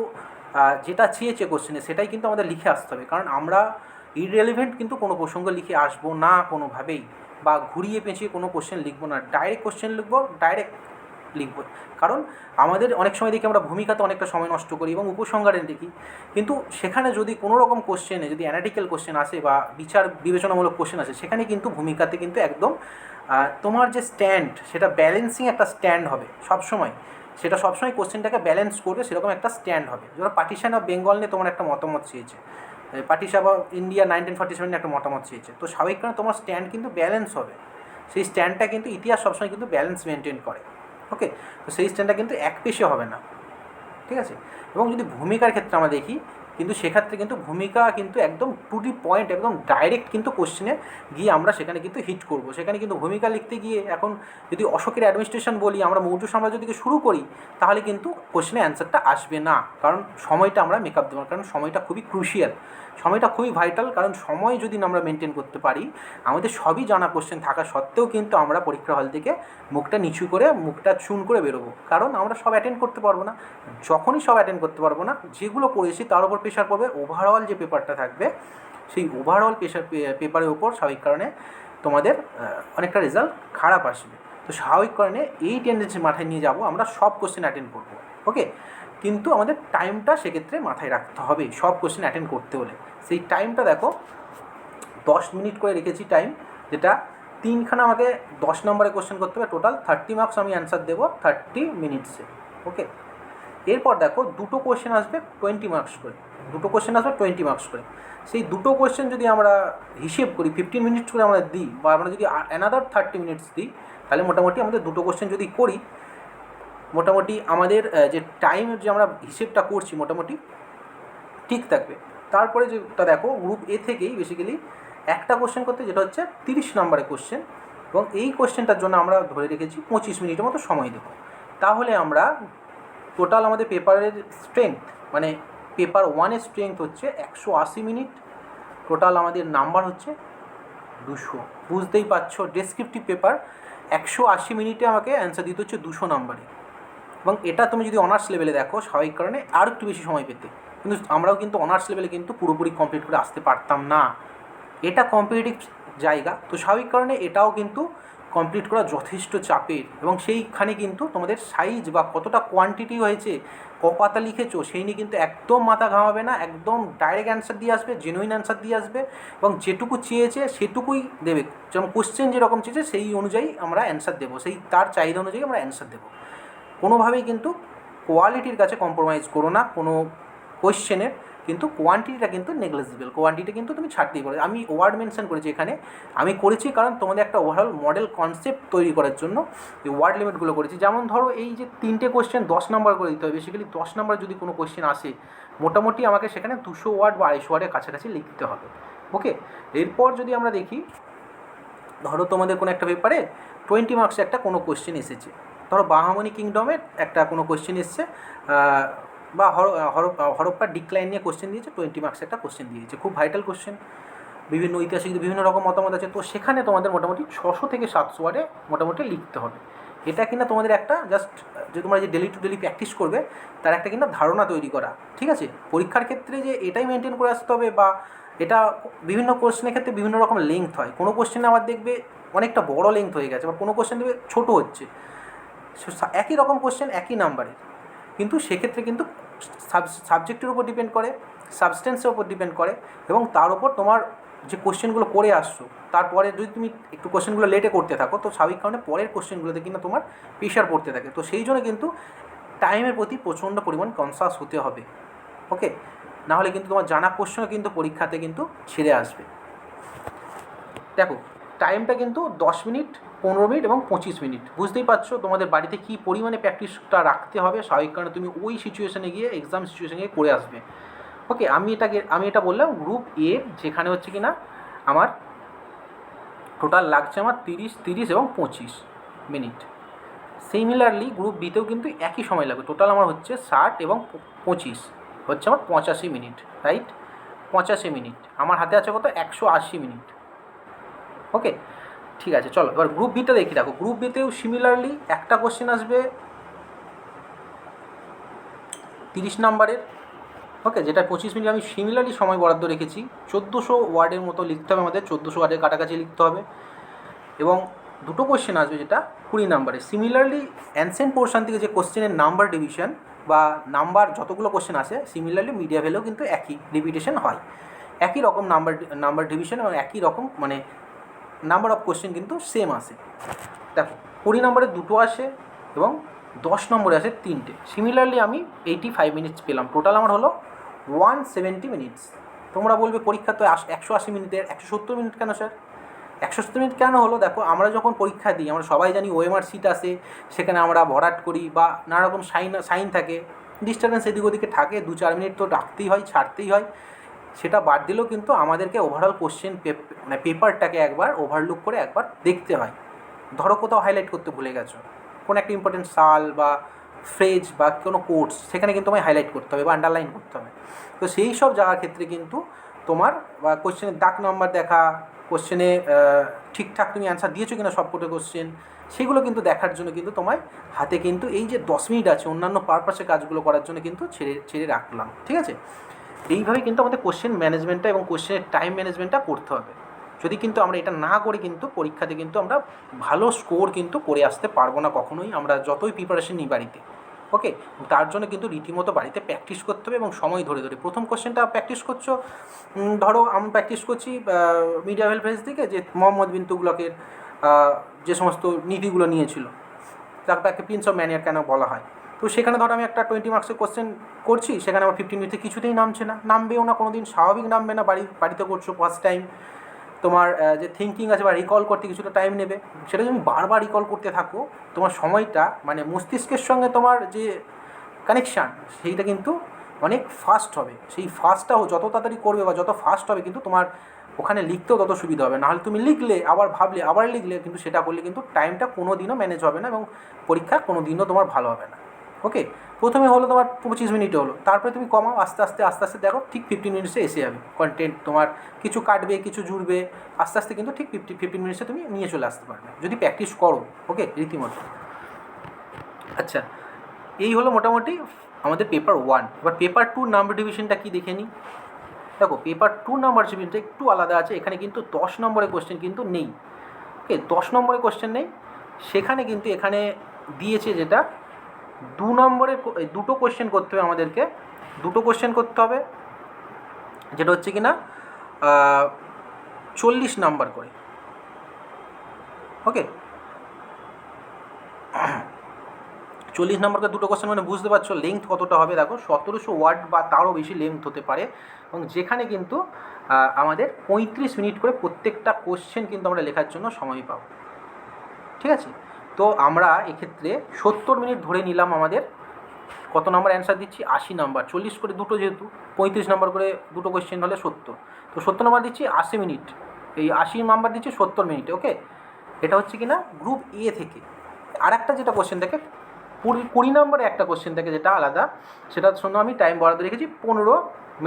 Speaker 1: যেটা চেয়েছে কোশ্চেনে সেটাই কিন্তু আমাদের লিখে আসতে হবে, কারণ আমরা ইররেলিভেন্ট কিন্তু কোনো প্রসঙ্গ লিখে আসবো না কোনোভাবেই, বা ঘুরিয়ে পেঁচিয়ে কোনো কোশ্চেন লিখবো না, ডাইরেক্ট কোশ্চেন লিখবো, ডাইরেক্ট লিখব। কারণ আমাদের অনেক সময় দেখি আমরা ভূমিকাতে অনেকটা সময় নষ্ট করি এবং উপসংহারে দেখি, কিন্তু সেখানে যদি কোনো রকম কোশ্চেনে যদি অ্যানালিটিক্যাল কোশ্চেন আসে বা বিচার বিবেচনামূলক কোশ্চেন আসে, সেখানে কিন্তু ভূমিকাতে কিন্তু একদম তোমার যে স্ট্যান্ড সেটা ব্যালেন্সিং একটা স্ট্যান্ড হবে সবসময়, সেটা সবসময় কোশ্চেনটাকে ব্যালেন্স করবে, সেরকম একটা স্ট্যান্ড হবে। যেমন পার্টিশন অফ বেঙ্গল নিয়ে তোমার একটা মতামত চেয়েছে, পার্টিশন অফ ইন্ডিয়া 1947 নিয়ে একটা মতামত চেয়েছে, তো স্বাভাবিক কারণে তোমার স্ট্যান্ড কিন্তু ব্যালেন্স হবে। সেই স্ট্যান্ডটা কিন্তু ইতিহাস সবসময় কিন্তু ব্যালেন্স মেনটেন করে। ওকে, তো সেই স্ট্যান্ডটা কিন্তু একপেশে হবে না, ঠিক আছে? এবং যদি ভূমিকার ক্ষেত্রে আমরা দেখি, কিন্তু সেক্ষেত্রে কিন্তু ভূমিকা কিন্তু একদম টু দি পয়েন্ট, একদম ডাইরেক্ট কিন্তু কোশ্চেনে গিয়ে আমরা সেখানে কিন্তু হিট করব। সেখানে কিন্তু ভূমিকা লিখতে গিয়ে এখন যদি অশোকের অ্যাডমিনিস্ট্রেশন বলি, আমরা মৌর্য সাম্রাজ্য থেকে শুরু করি, তাহলে কিন্তু কোশ্চেনে অ্যান্সারটা আসবে না, কারণ সময়টা আমরা মেকআপ দেবো, কারণ সময়টা খুবই ক্রুশিয়াল, সময়টা খুবই ভাইটাল। কারণ সময় যদি আমরা মেনটেন করতে পারি, আমাদের সবই জানা কোশ্চেন থাকা সত্ত্বেও কিন্তু আমরা পরীক্ষা হল থেকে মুখটা নিচু করে, মুখটা চুন করে বেরোবো, কারণ আমরা সব অ্যাটেন্ড করতে পারবো না। যখনই সব অ্যাটেন্ড করতে পারবো না, যেগুলো পড়েছি তার উপর প্রেশার পড়বে, ওভারঅল যে পেপারটা থাকবে সেই ওভারঅল পেপারের উপর স্বাভাবিক কারণে তোমাদের অনেকটা রেজাল্ট খারাপ আসবে। তো স্বাভাবিক কারণে এই টেন্ডেন্সি মাথায় নিয়ে যাব, আমরা সব কোশ্চেন অ্যাটেন্ড করবো। ওকে, কিন্তু আমাদের টাইমটা সেক্ষেত্রে মাথায় রাখতে হবে সব কোশ্চেন অ্যাটেন্ড করতে হলে। সেই টাইমটা দেখো 10 মিনিট করে রেখেছি টাইম, যেটা 3খানা আমাকে 10 নম্বরে কোশ্চেন করতে হবে, টোটাল 30 মার্কস আমি অ্যান্সার দেবো 30 মিনিটসে। ওকে, এরপর দেখো দুটো কোশ্চেন আসবে 20 মার্কস করে, দুটো কোশ্চেন আসবে 20 মার্কস করে। সেই দুটো কোশ্চেন যদি আমরা হিসেব করি 15 মিনিটস করে আমরা দিই, বা আমরা যদি অ্যানাদার 30 মিনিটস দিই, তাহলে মোটামুটি আমাদের দুটো কোশ্চেন যদি করি, মোটামুটি আমাদের যে টাইম যে আমরা হিসেবটা করছি মোটামুটি ঠিক থাকবে। তারপরে যেটা দেখো গ্রুপ এ থেকেই বেসিক্যালি একটা কোশ্চেন করতে, যেটা হচ্ছে 30 নম্বরের কোশ্চেন, এবং এই কোশ্চেনটার জন্য আমরা ধরে রেখেছি 25 মিনিটের মতো সময় দেবো। তাহলে আমরা টোটাল আমাদের পেপারের স্ট্রেংথ, মানে পেপার 1-এর স্ট্রেংথ হচ্ছে 180 মিনিট, টোটাল আমাদের নাম্বার হচ্ছে 200। বুঝতেই পারছো ডেসক্রিপটিভ পেপার 180 মিনিটে আমাকে অ্যান্সার দিতে হচ্ছে 200 নাম্বারে। এবং এটা তুমি যদি অনার্স লেভেলে দেখো স্বাভাবিক কারণে আরও একটু বেশি সময় পেতে, কিন্তু আমরাও কিন্তু অনার্স লেভেলে কিন্তু পুরোপুরি কমপ্লিট করে আসতে পারতাম না। এটা কম্পিটিটিভ জায়গা, তো স্বাভাবিক কারণে এটাও কিন্তু কমপ্লিট করা যথেষ্ট চাপের। এবং সেইখানে কিন্তু তোমাদের সাইজ বা কতটা কোয়ান্টিটি হয়েছে, ক পাতা লিখেছো সেই নিয়ে কিন্তু একদম মাথা ঘামাবে না, একদম ডাইরেক্ট অ্যান্সার দিয়ে আসবে, জেনুইন অ্যান্সার দিয়ে আসবে এবং যেটুকু চেয়েছে সেটুকুই দেবে। যেমন কোশ্চেন যেরকম চেয়েছে সেই অনুযায়ী আমরা অ্যান্সার দেবো, সেই তার চাহিদা অনুযায়ী আমরা অ্যান্সার দেবো। কোনোভাবেই কিন্তু কোয়ালিটির কাছে কম্প্রোমাইজ করো না কোনো কোয়েশ্চেনের, কিন্তু কোয়ান্টিটিটা কিন্তু নেগলেজিবল, কোয়ান্টিটি কিন্তু তুমি ছাড়তেই পারো। আমি ওয়ার্ড মেনশন করেছি এখানে, আমি করেছি কারণ তোমাদের একটা ওভারঅল মডেল কনসেপ্ট তৈরি করার জন্য এই ওয়ার্ড লিমিটগুলো করেছি। যেমন ধরো এই যে 3টে কোয়েশ্চেন 10 নাম্বার করে দিতে হবে, বেসিক্যালি 10 নাম্বার যদি কোনো কোয়েশ্চেন আসে মোটামুটি আমাকে সেখানে 200 ওয়ার্ড বা 250 ওয়ার্ডের কাছাকাছি লিখতে হবে। ওকে, এরপর যদি আমরা দেখি, ধরো তোমাদের কোনো একটা পেপারে 20 মার্কসে একটা কোনো কোয়েশ্চেন এসেছে, ধরো বাহামনি কিংডমের একটা কোনো কোয়েশ্চেন এসছে, বা হরপ্পার ডিক্লাইন নিয়ে কোশ্চেন দিয়েছে, 20 মার্কস একটা কোশ্চেন দিয়েছে, খুব ভাইটাল কোশ্চেন, বিভিন্ন ঐতিহাসিকদের বিভিন্ন রকম মতামত আছে, তো সেখানে তোমাদের মোটামুটি 600 থেকে 700 ওয়ার্ডে মোটামুটি লিখতে হবে। এটা কিনা তোমাদের একটা জাস্ট যে তোমরা যে ডেলি টু ডেলি প্র্যাকটিস করবে তার একটা কিনা ধারণা তৈরি করা, ঠিক আছে। পরীক্ষার ক্ষেত্রে যে এটাই মেনটেন করে আসতে হবে, বা এটা বিভিন্ন কোশ্চেনের ক্ষেত্রে বিভিন্ন রকম লেংথ হয়, কোনো কোশ্চেনে আবার দেখবে অনেকটা বড় লেংথ হয়ে গেছে, বা কোনো কোশ্চেন দেখবে ছোটো হচ্ছে, একই রকম কোশ্চেন একই নাম্বারের, কিন্তু সেক্ষেত্রে কিন্তু সাবজেক্টের উপর ডিপেন্ড করে, সাবস্টেন্সের উপর ডিপেন্ড করে, এবং তার উপর তোমার যে কোশ্চেনগুলো করে আসছো তারপরে যদি তুমি একটু কোশ্চেনগুলো লেটে করতে থাকো, তো স্বাভাবিক কারণে পরের কোশ্চেনগুলোতে কিন্তু তোমার প্রেশার পড়তে থাকে। তো সেই জন্য কিন্তু টাইমের প্রতি প্রচণ্ড পরিমাণ কনসাস হতে হবে। ওকে, নাহলে কিন্তু তোমার জানা কোশ্চেনও কিন্তু পরীক্ষাতে কিন্তু ছেড়ে আসবে। দেখো টাইমটা কিন্তু 10 মিনিট, 15 মিনিট এবং 25 মিনিট। বুঝতেই পারছো তোমাদের বাড়িতে কী পরিমাণে প্র্যাকটিসটা রাখতে হবে, স্বাভাবিক কারণে তুমি ওই সিচুয়েশনে গিয়ে এক্সাম সিচুয়েশনে গিয়ে করে আসবে। ওকে, আমি এটা বললাম গ্রুপ এ, যেখানে হচ্ছে কি না আমার টোটাল লাগছে আমার 30 এবং 25 মিনিট। সিমিলারলি গ্রুপ বিতেও কিন্তু একই সময় লাগবে, টোটাল আমার হচ্ছে 60 এবং 25 হচ্ছে আমার 85 মিনিট, রাইট। 85 মিনিট, আমার হাতে আছে কত, 180 মিনিট। ওকে, ঠিক আছে, চলো এবার গ্রুপ বিটা দেখি। দেখো গ্রুপ বিতেও সিমিলারলি একটা কোশ্চেন আসবে 30 নাম্বারের, ওকে, যেটা 25 মিনিট আমি সিমিলারলি সময় বরাদ্দ রেখেছি। 1400 ওয়ার্ডের মতো লিখতে হবে আমাদের, 1400 ওয়ার্ডের কাছাকাছি লিখতে হবে। এবং দুটো কোশ্চেন আসবে যেটা 20 নাম্বারে। সিমিলারলি অ্যানসেন্ট পোর্শন থেকে যে কোশ্চেনের নাম্বার ডিভিশন বা নাম্বার যতগুলো কোশ্চেন আসে, সিমিলারলি মিডিয়া ভ্যালু কিন্তু একই রিপিটেশন হয়, একই রকম নাম্বার ডিভিশন এবং একই রকম মানে নাম্বার অফ কোশ্চেন কিন্তু সেম আসে। দেখো 20 নম্বরে দুটো আসে এবং 10 নম্বরে আসে 3টে। সিমিলারলি আমি 85 মিনিটস পেলাম, টোটাল আমার হলো 170 মিনিটস। তোমরা বলবে পরীক্ষা তো 180 মিনিটের, 170 মিনিট কেন স্যার? 170 মিনিট কেন হলো? দেখো আমরা যখন পরীক্ষা দিই আমরা সবাই জানি ওএমআর সিট আসে, সেখানে আমরা ভরাট করি বা নানা রকম সাইন থাকে, ডিস্টারবেন্স এদিক ওদিকে থাকে, 2-4 মিনিট তো রাখতেই হয়, ছাড়তেই হয়। সেটা বাদ দিলেও কিন্তু আমাদেরকে ওভারঅল কোশ্চেন মানে পেপারটাকে একবার ওভারলুক করে একবার দেখতে হয়। ধরো কোথাও হাইলাইট করতে ভুলে গেছো কোনো একটা ইম্পর্টেন্ট সাল বা ফ্রেজ বা কোনো কোটস, সেখানে কিন্তু আমায় হাইলাইট করতে হবে বা আন্ডারলাইন করতে হবে। তো সেই সব জায়গার ক্ষেত্রে কিন্তু তোমার বা কোশ্চেনের দাগ নাম্বার দেখা, কোশ্চেনে ঠিকঠাক তুমি অ্যান্সার দিয়েছো কিনা সবকটা কোশ্চেন, সেগুলো কিন্তু দেখার জন্য কিন্তু তোমায় হাতে কিন্তু এই যে 10 মিনিট আছে অন্যান্য পারপাসে কাজগুলো করার জন্য কিন্তু ছেড়ে রাখলাম, ঠিক আছে। এইভাবে কিন্তু আমাদের কোশ্চেন ম্যানেজমেন্টটা এবং কোশ্চেনের টাইম ম্যানেজমেন্টটা করতে হবে। যদি কিন্তু আমরা এটা না করি কিন্তু পরীক্ষাতে কিন্তু আমরা ভালো স্কোর কিন্তু করে আসতে পারবো না কখনোই, আমরা যতই প্রিপারেশন নিই বাড়িতে। ওকে, তার জন্য কিন্তু রীতিমতো বাড়িতে প্র্যাকটিস করতে হবে এবং সময় ধরে ধরে। প্রথম কোশ্চেনটা প্র্যাকটিস করছো, ধরো আমি প্র্যাকটিস করছি মিডিয়াভেল ফেজ থেকে যে মোহাম্মদ বিন তুগলকের যে সমস্ত নীতিগুলো নিয়েছিল, তাকে প্রিন্স অফ ম্যানিয়ার কেন বলা হয়। তো সেখানে ধরো আমি একটা 20 মার্কসের কোশ্চেন করছি, সেখানে আমার 15 মিনিটে কিছুতেই নামছে না, নামবেও না কোনো দিন, স্বাভাবিক নামবে না। বাড়িতে করছো ফার্স্ট টাইম, তোমার যে থিঙ্কিং আছে বা রিকল করতে কিছুটা টাইম নেবে। সেটা যদি বারবার রিকল করতে থাকো, তোমার সময়টা মানে মস্তিষ্কের সঙ্গে তোমার যে কানেকশান সেইটা কিন্তু অনেক ফাস্ট হবে। সেই ফাস্টটাও যত তাড়াতাড়ি করবে বা যত ফাস্ট হবে কিন্তু তোমার ওখানে লিখতেও তত সুবিধা হবে। নাহলে তুমি লিখলে আবার ভাবলে আবার লিখলে, কিন্তু সেটা করলে কিন্তু টাইমটা কোনো দিনও ম্যানেজ হবে না এবং পরীক্ষা কোনো দিনও তোমার ভালো হবে না। ওকে, প্রথমে হলো তোমার 25 মিনিটে হলো, তারপরে তুমি কমাও আস্তে আস্তে আস্তে আস্তে, দেখো ঠিক 15 মিনিটসে এসে যাবে কন্টেন্ট। তোমার কিছু কাটবে কিছু জুড়বে, আস্তে আস্তে কিন্তু ঠিক 15 মিনিটসে তুমি নিয়ে চলে আসতে পারবে যদি প্র্যাকটিস করো। ওকে, রীতিমতো। আচ্ছা, এই হলো মোটামুটি আমাদের পেপার 1। এবার পেপার 2 নাম্বার ডিভিশনটা কি দেখে নিই। দেখো পেপার 2 নাম্বার ডিভিশনটা একটু আলাদা আছে, এখানে কিন্তু 10 নম্বরের কোশ্চেন কিন্তু নেই। ওকে, 10 নম্বরের কোশ্চেন নেই, সেখানে কিন্তু এখানে দিয়েছে যেটা 2 নম্বরের দুটো কোশ্চেন করতে হবে আমাদেরকে, দুটো কোশ্চেন করতে হবে, যেটা হচ্ছে কি না 40 নাম্বার করে। ওকে, 40 নম্বর করে দুটো কোশ্চেন, মানে বুঝতে পারছো লেন্থ কতটা হবে। দেখো 1700 ওয়ার্ড বা তারও বেশি লেন্থ হতে পারে, এবং যেখানে কিন্তু আমাদের 35 মিনিট করে প্রত্যেকটা কোশ্চেন কিন্তু আমরা লেখার জন্য সময় পাবো। ঠিক আছে, তো আমরা এক্ষেত্রে 70 মিনিট ধরে নিলাম। আমাদের কত নম্বর অ্যান্সার দিচ্ছি? 80 নাম্বার, 40 করে দুটো, যেহেতু 35 নম্বর করে দুটো কোশ্চেন হলে 70, তো 70 নম্বর দিচ্ছি 80 মিনিট, এই 80 নাম্বার দিচ্ছি 70 মিনিটে। ওকে, এটা হচ্ছে কি না গ্রুপ এ থেকে। আর একটা যেটা কোশ্চেন থাকে 20 নম্বরে একটা কোশ্চেন থাকে যেটা আলাদা, সেটার জন্য আমি টাইম বরাদ্দ রেখেছি 15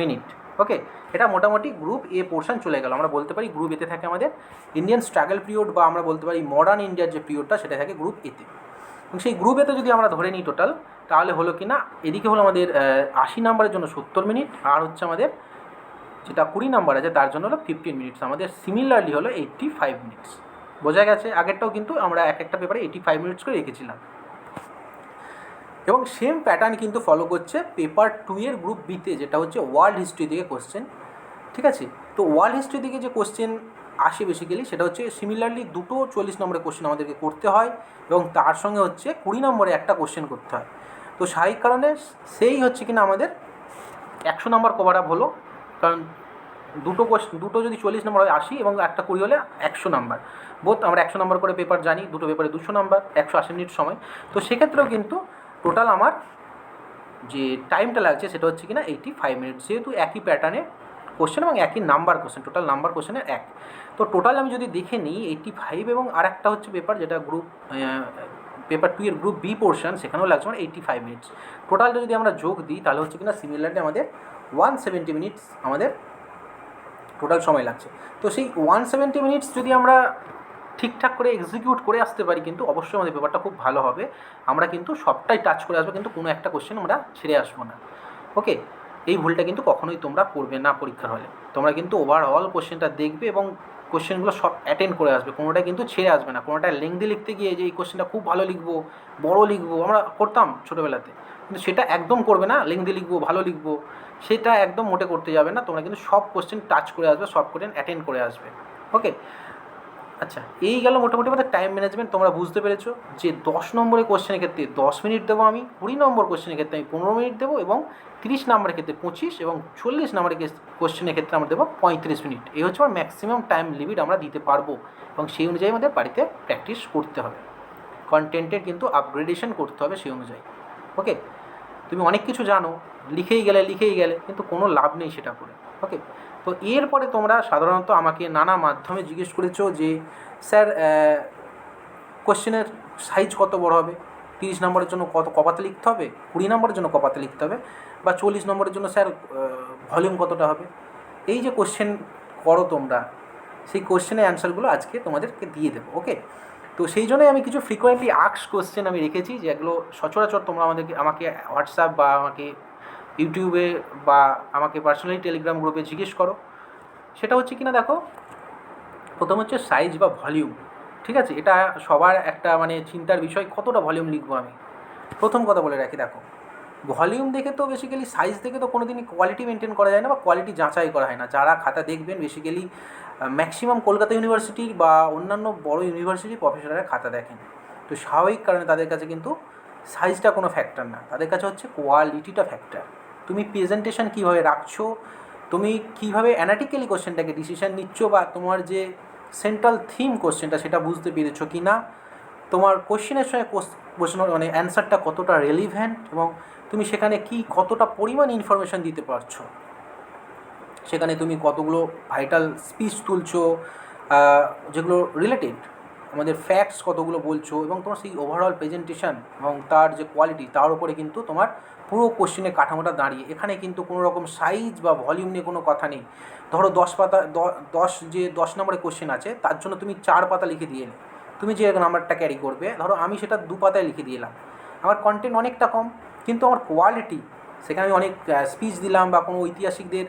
Speaker 1: মিনিট। ওকে, এটা মোটামুটি গ্রুপ এ পোর্শন চলে গেল। আমরা বলতে পারি গ্রুপ এতে থাকে আমাদের ইন্ডিয়ান স্ট্রাগল পিরিয়ড, বা আমরা বলতে পারি মডার্ন ইন্ডিয়ার যে পিরিয়ডটা সেটা থাকে গ্রুপ এতে। এবং সেই গ্রুপ এতে যদি আমরা ধরে নিই টোটাল, তাহলে হলো কি না এদিকে হলো আমাদের 80 নম্বরের জন্য 70 মিনিট, আর হচ্ছে আমাদের যেটা 20 নম্বর আছে তার জন্য হলো 15 মিনিটস, আমাদের সিমিলারলি হলো 85 মিনিটস। বোঝা গেছে? আগেরটাও কিন্তু আমরা এক একটা পেপারে 85 মিনিটস করে রেখেছিলাম, এবং সেম প্যাটার্ন কিন্তু ফলো করছে পেপার 2 এর গ্রুপ বিতে, যেটা হচ্ছে ওয়ার্ল্ড হিস্ট্রি দিকে কোশ্চেন। ঠিক আছে, তো ওয়ার্ল্ড হিস্ট্রি দিকে যে কোশ্চেন আসে বেসিক্যালি সেটা হচ্ছে সিমিলারলি দুটো 40 নম্বরের কোশ্চেন আমাদেরকে করতে হয়, এবং তার সঙ্গে হচ্ছে 20 নম্বরে একটা কোশ্চেন করতে হয়। তো স্বাভাবিক কারণে সেই হচ্ছে কিনা আমাদের 100 নম্বর কভার আপ হলো, কারণ দুটো যদি 40 নম্বর হয় 80, এবং একটা 20 হলে 100 নাম্বার। বোধ আমরা 100 নম্বর করে পেপার জানি, দুটো পেপারে 200 নাম্বার, 180 মিনিট সময়। তো সেক্ষেত্রেও কিন্তু টোটাল আমার যে টাইমটা লাগছে সেটা হচ্ছে কিনা 85 মিনিট, যেহেতু একই প্যাটার্নে কোশ্চেন এবং একই নাম্বার কোশ্চেন, টোটাল নাম্বার কোশ্চেনের এক। তো টোটাল আমি যদি দেখে নিই 85, এবং আর একটা হচ্ছে পেপার যেটা গ্রুপ পেপার 2 এর গ্রুপ বি পোর্শন, সেখানেও লাগছে আমার 85 মিনিটস। টোটালটা যদি আমরা যোগ দিই তাহলে হচ্ছে কিনা সিমিলারলি আমাদের 170 মিনিটস আমাদের টোটাল সময় লাগছে। তো সেই 170 মিনিটস যদি আমরা ঠিকঠাক করে এক্সিকিউট করে আসতে পারি, কিন্তু অবশ্যই আমাদের পেপারটা খুব ভালো হবে। আমরা কিন্তু সবটাই টাচ করে আসবো, কিন্তু কোনো একটা কোশ্চেন আমরা ছেড়ে আসবো না। ওকে, এই ভুলটা কিন্তু কখনোই তোমরা করবে না পরীক্ষার হলে। তোমরা কিন্তু ওভারঅল কোশ্চেনটা দেখবে এবং কোশ্চেনগুলো সব অ্যাটেন্ড করে আসবে, কোনোটা কিন্তু ছেড়ে আসবে না। কোনোটা লেংদি লিখতে গিয়ে যে এই কোশ্চেনটা খুব ভালো লিখবো, বড় লিখবো, আমরা করতাম ছোটোবেলাতে, কিন্তু সেটা একদম করবে না। লেংদি লিখবো, ভালো লিখবো, সেটা একদম মোটে করতে যাবে না। তোমরা কিন্তু সব কোশ্চেন টাচ করে আসবে, সব কোশ্চেন অ্যাটেন্ড করে আসবে। ওকে, আচ্ছা, এই গেল মোটামুটি আমাদের টাইম ম্যানেজমেন্ট। তোমরা বুঝতে পেরেছো যে 10 নম্বরের কোশ্চেনের ক্ষেত্রে 10 মিনিট দেবো আমি, 20 নম্বর কোশ্চেনের ক্ষেত্রে আমি 15 মিনিট দেবো, এবং 30 নম্বরের ক্ষেত্রে 25, এবং 40 নম্বরের কোশ্চেনের ক্ষেত্রে আমরা দেবো 35 মিনিট। এই হচ্ছে আমার ম্যাক্সিমাম টাইম লিমিট আমরা দিতে পারবো, এবং সেই অনুযায়ী আমাদের বাড়িতে প্র্যাকটিস করতে হবে। কন্টেন্টের কিন্তু আপগ্রেডেশন করতে হবে সেই অনুযায়ী। ওকে, তুমি অনেক কিছু জানো, লিখেই গেলে, কিন্তু কোনো লাভ নেই সেটা করে। ওকে, তো এরপরে তোমরা সাধারণত আমাকে নানা মাধ্যমে জিজ্ঞেস করেছো যে স্যার কোশ্চেনের সাইজ কত বড় হবে, 30 নম্বরের জন্য কপাতে লিখতে হবে, 20 নম্বরের জন্য কপাতে লিখতে হবে, বা 40 নম্বরের জন্য স্যার ভলিউম কতটা হবে। এই যে কোশ্চেন করো তোমরা, সেই কোশ্চেনের অ্যান্সারগুলো আজকে তোমাদেরকে দিয়ে দেবো। ওকে, তো সেই জন্যই আমি কিছু ফ্রিকোয়েন্টলি আস্কড কোশ্চেন আমি রেখেছি, যেগুলো সচরাচর তোমরা আমাকে হোয়াটসঅ্যাপ বা আমাকে ইউটিউবে বা আমাকে পার্সোনালি টেলিগ্রাম গ্রুপে জিজ্ঞেস করো। সেটা হচ্ছে কিনা দেখো, প্রথম হচ্ছে সাইজ বা ভলিউম। ঠিক আছে, এটা সবার একটা মানে চিন্তার বিষয়, কতটা ভলিউম লিখবো আমি। প্রথম কথা বলে রাখি, দেখো ভলিউম দেখে তো বেসিক্যালি, সাইজ দেখে তো কোনো দিনই কোয়ালিটি মেনটেন করা যায় না, বা কোয়ালিটি যাচাই করা হয় না। যারা খাতা দেখবেন বেসিক্যালি ম্যাক্সিমাম কলকাতা ইউনিভার্সিটির বা অন্যান্য বড় ইউনিভার্সিটির প্রফেসররা খাতা দেখেন। তো স্বাভাবিক কারণে তাদের কাছে কিন্তু সাইজটা কোনো ফ্যাক্টর না, তাদের কাছে হচ্ছে কোয়ালিটিটা ফ্যাক্টর। তুমি প্রেজেন্টেশন কীভাবে রাখছো, তুমি কীভাবে অ্যানালিটিক্যালি কোশ্চেনটাকে ডিসিশন নিচ্ছ, বা তোমার যে সেন্ট্রাল থিম কোশ্চেনটা সেটা বুঝতে পেরেছো কি না, তোমার কোশ্চেনের সঙ্গে প্রশ্ন মানে অ্যান্সারটা কতটা রেলিভেন্ট, এবং তুমি সেখানে কতটা পরিমাণ ইনফরমেশান দিতে পারছো, সেখানে তুমি কতগুলো ভাইটাল স্পিচ তুলছো যেগুলো রিলেটেড আমাদের ফ্যাক্টস কতগুলো বলছো এবং তোমার সেই ওভারঅল প্রেজেন্টেশন এবং তার যে কোয়ালিটি তার উপরে কিন্তু তোমার পুরো কোশ্চেনের কাঠামোটা দাঁড়িয়ে। এখানে কিন্তু কোনো রকম সাইজ বা ভলিউম নিয়ে কোনো কথা নেই। ধরো 10 পাতা 10 নম্বরের কোশ্চেন আছে, তার জন্য তুমি 4 পাতা লিখে দিয়ে এলে, তুমি যে নাম্বারটা ক্যারি করবে, ধরো আমি সেটা 2 পাতায় লিখে দিয়ে এলাম, আমার কন্টেন্ট অনেকটা কম কিন্তু আমার কোয়ালিটি, সেখানে আমি অনেক স্পিচ দিলাম বা কোনো ঐতিহাসিকদের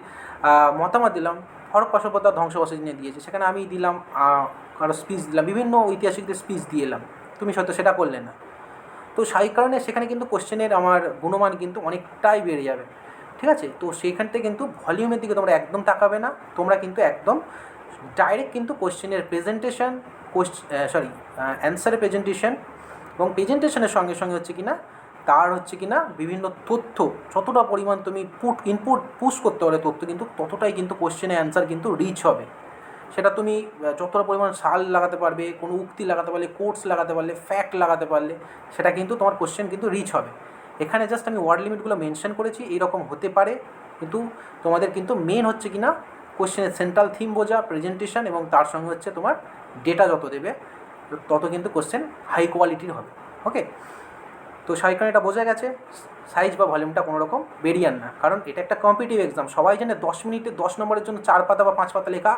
Speaker 1: মতামত দিলাম। হরপ্পা সভ্যতা ধ্বংসাবশেষ নিয়ে দিয়েছে, সেখানে আমি দিলাম কারো স্পিচ দিলাম, বিভিন্ন ঐতিহাসিকদের স্পিচ দিয়ে এলাম, তুমি হয়তো সেটা করলে না। তো সেই কারণে সেখানে কিন্তু কোশ্চেনের আমার গুণমান কিন্তু অনেকটাই বেড়ে যাবে, ঠিক আছে। তো সেইখান থেকে কিন্তু ভলিউমের দিকে তোমরা একদম তাকাবে না, তোমরা কিন্তু একদম ডাইরেক্ট কিন্তু কোশ্চেনের প্রেজেন্টেশন, অ্যান্সারের প্রেজেন্টেশন এবং প্রেজেন্টেশনের সঙ্গে সঙ্গে হচ্ছে কি না তার হচ্ছে কি না বিভিন্ন তথ্য, যতটা পরিমাণ তুমি ইনপুট পুশ করতে পারবে তথ্য, কিন্তু ততটাই কিন্তু কোশ্চেনের অ্যান্সার কিন্তু রিচ হবে। সেটা তুমি যতটা পরিমাণ সাল লাগাতে পারবে, কোনো উক্তি লাগাতে পারলে, কোটস লাগাতে পারলে, ফ্যাক্ট লাগাতে পারলে, সেটা কিন্তু তোমার কোশ্চেন কিন্তু রিচ হবে। এখানে জাস্ট আমি ওয়ার্ড লিমিটগুলো মেনশন করেছি, এইরকম হতে পারে, কিন্তু তোমাদের কিন্তু মেন হচ্ছে কি না কোশ্চেনের সেন্ট্রাল থিম বোঝা, প্রেজেন্টেশন এবং তার সঙ্গে হচ্ছে তোমার ডেটা যত দেবে তত কিন্তু কোশ্চেন হাই কোয়ালিটির হবে। ওকে, তো সেইখানে এটা বোঝা গেছে, সাইজ বা ভলিউমটা কোনো রকম বেরিয়ার না, কারণ এটা একটা কম্পিটিটিভ এক্সাম। সবাই জানে 10 মিনিটে 10 নম্বরের জন্য 4 পাতা বা 5 পাতা লেখা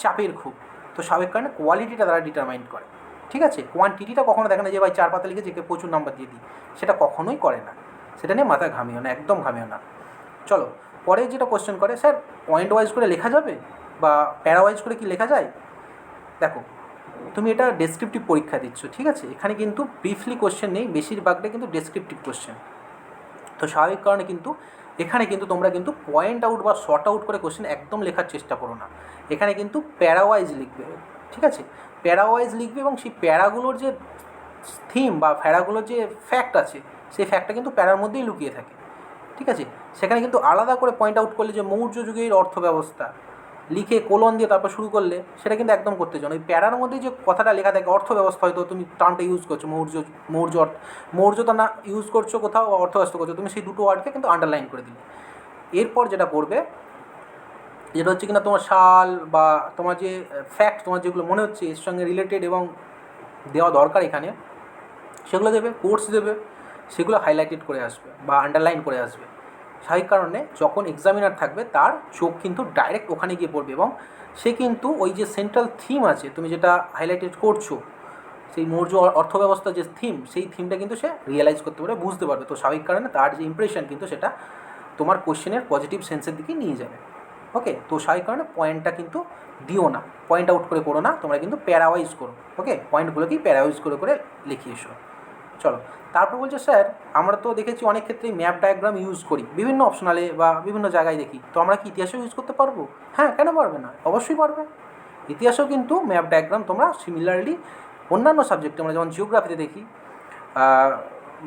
Speaker 1: চাপের খুব। তো স্বাভাবিক কারণে কোয়ালিটিটা তারা ডিটারমাইন করে, ঠিক আছে। কোয়ান্টিটিটা কখনো দেখে না যে ভাই 4 পাতা লিখে যে প্রচুর নাম্বার দিয়ে দিই, সেটা কখনোই করে না। সেটা নিয়ে মাথা ঘামিও না, একদম ঘামিও না। চলো পরে যেটা কোশ্চেন করে, স্যার পয়েন্ট ওয়াইজ করে লেখা যাবে বা প্যারা ওয়াইজ করে কি লেখা যায়? দেখো, তুমি এটা ডেসক্রিপটিভ পরীক্ষা দিচ্ছ, ঠিক আছে, এখানে কিন্তু ব্রিফলি কোশ্চেন নেই, বেশিরভাগটা কিন্তু ডেসক্রিপটিভ কোশ্চেন। তো স্বাভাবিক কারণে কিন্তু এখানে কিন্তু তোমরা কিন্তু পয়েন্ট আউট বা শর্ট আউট করে কোশ্চেন একদম লেখার চেষ্টা করো না। এখানে কিন্তু প্যারাওয়াইজ লিখবে, ঠিক আছে, প্যারাওয়াইজ লিখবে এবং সেই প্যারাগুলোর যে থিম বা প্যারাগুলোর যে ফ্যাক্ট আছে, সেই ফ্যাক্টটা কিন্তু প্যারার মধ্যেই লুকিয়ে থাকে, ঠিক আছে। সেখানে কিন্তু আলাদা করে পয়েন্ট আউট করলে যে মৌর্য যুগের অর্থব্যবস্থা লিখে কোলন দিয়ে তারপর শুরু করলে, সেটা কিন্তু একদম করতে চাও না। ওই প্যারার মধ্যে যে কথাটা লেখা থাকে অর্থব্যবস্থা, হয়তো তুমি টার্মটা ইউজ করছো মৌর্যতা না ইউজ করছো কোথাও, অর্থব্যবস্থা করছো, তুমি সেই দুটো ওয়ার্ডকে কিন্তু আন্ডারলাইন করে দিলে। এরপর যেটা করবে, যেটা হচ্ছে কিনা তোমার সাল বা তোমার যে ফ্যাক্ট, তোমার যেগুলো মনে হচ্ছে এর সঙ্গে রিলেটেড এবং দেওয়া দরকার এখানে, সেগুলো দেবে, কোর্স দেবে, সেগুলো হাইলাইটেড করে আসবে বা আন্ডারলাইন করে আসবে। সেই কারণে যখন এক্সামিনার থাকবে তার চোখ কিন্তু ডাইরেক্ট ওখানে গিয়ে পড়বে এবং সে কিন্তু ওই যে সেন্ট্রাল থিম আছে, তুমি যেটা হাইলাইটেড করছো, সেই মৌর্য অর্থব্যবস্থার যে থিম, সেই থিমটা কিন্তু সে রিয়েলাইজ করতে পারবে, বুঝতে পারবে। তো স্বাভাবিক কারণে তার যে ইমপ্রেশন কিন্তু সেটা তোমার কোশ্চেনের পজিটিভ সেন্সের দিকে নিয়ে যাবে। ওকে, তো স্বাভাবিক কারণে পয়েন্টটা কিন্তু দিও না, পয়েন্ট আউট করে করো না, তোমরা কিন্তু প্যারাওয়াইজ করো। ওকে, পয়েন্টগুলোকেই প্যারাওয়াইজ করে করে লিখিয়ে এসো। চলো, তারপর বলছে স্যার আমরা তো দেখেছি অনেক ক্ষেত্রেই ম্যাপ ডায়াগ্রাম ইউজ করি, বিভিন্ন অপশনালে বা বিভিন্ন জায়গায় দেখি, তো আমরা কি ইতিহাসেও ইউজ করতে পারবো? হ্যাঁ, কেন পারবে না, অবশ্যই পারবে। ইতিহাসেও কিন্তু ম্যাপ ডায়াগ্রাম তোমরা সিমিলারলি অন্যান্য সাবজেক্টে আমরা যেমন জিওগ্রাফিতে দেখি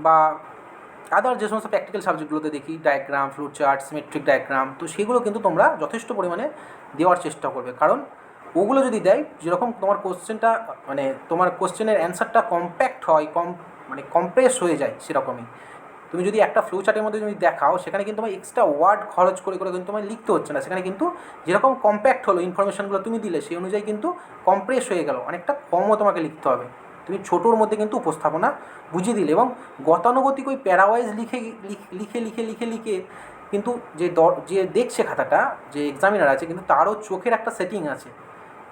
Speaker 1: বা আদার যে সমস্ত প্র্যাকটিক্যাল সাবজেক্টগুলোতে দেখি, diagram, flow chart, symmetric diagram, তো সেগুলো কিন্তু তোমরা যথেষ্ট পরিমাণে দেওয়ার চেষ্টা করবে। কারণ ওগুলো যদি দেয়, যেরকম তোমার কোশ্চেনটা মানে তোমার কোশ্চেনের অ্যান্সারটা কম্প্যাক্ট হয়, কম্প্রেস হয়ে যায়, সেরকমই তুমি যদি একটা ফ্লো চার্টের মধ্যে যদি দেখাও, সেখানে কিন্তু তোমার এক্সট্রা ওয়ার্ড খরচ করে করে কিন্তু তোমায় লিখতে হচ্ছে না। সেখানে কিন্তু যেরকম কম্প্যাক্ট হলো ইনফরমেশনগুলো তুমি দিলে, সেই অনুযায়ী কিন্তু কম্প্রেস হয়ে গেল, অনেকটা কমও তোমাকে লিখতে হবে। তুমি ছোটোর মধ্যে কিন্তু উপস্থাপনা বুঝিয়ে দিলে এবং গতানুগতিক ওই প্যারাওয়াইজ লিখে লিখে লিখে লিখে লিখে কিন্তু যে দেখছে খাতাটা, যে এক্সামিনার আছে, কিন্তু তারও চোখের একটা সেটিং আছে,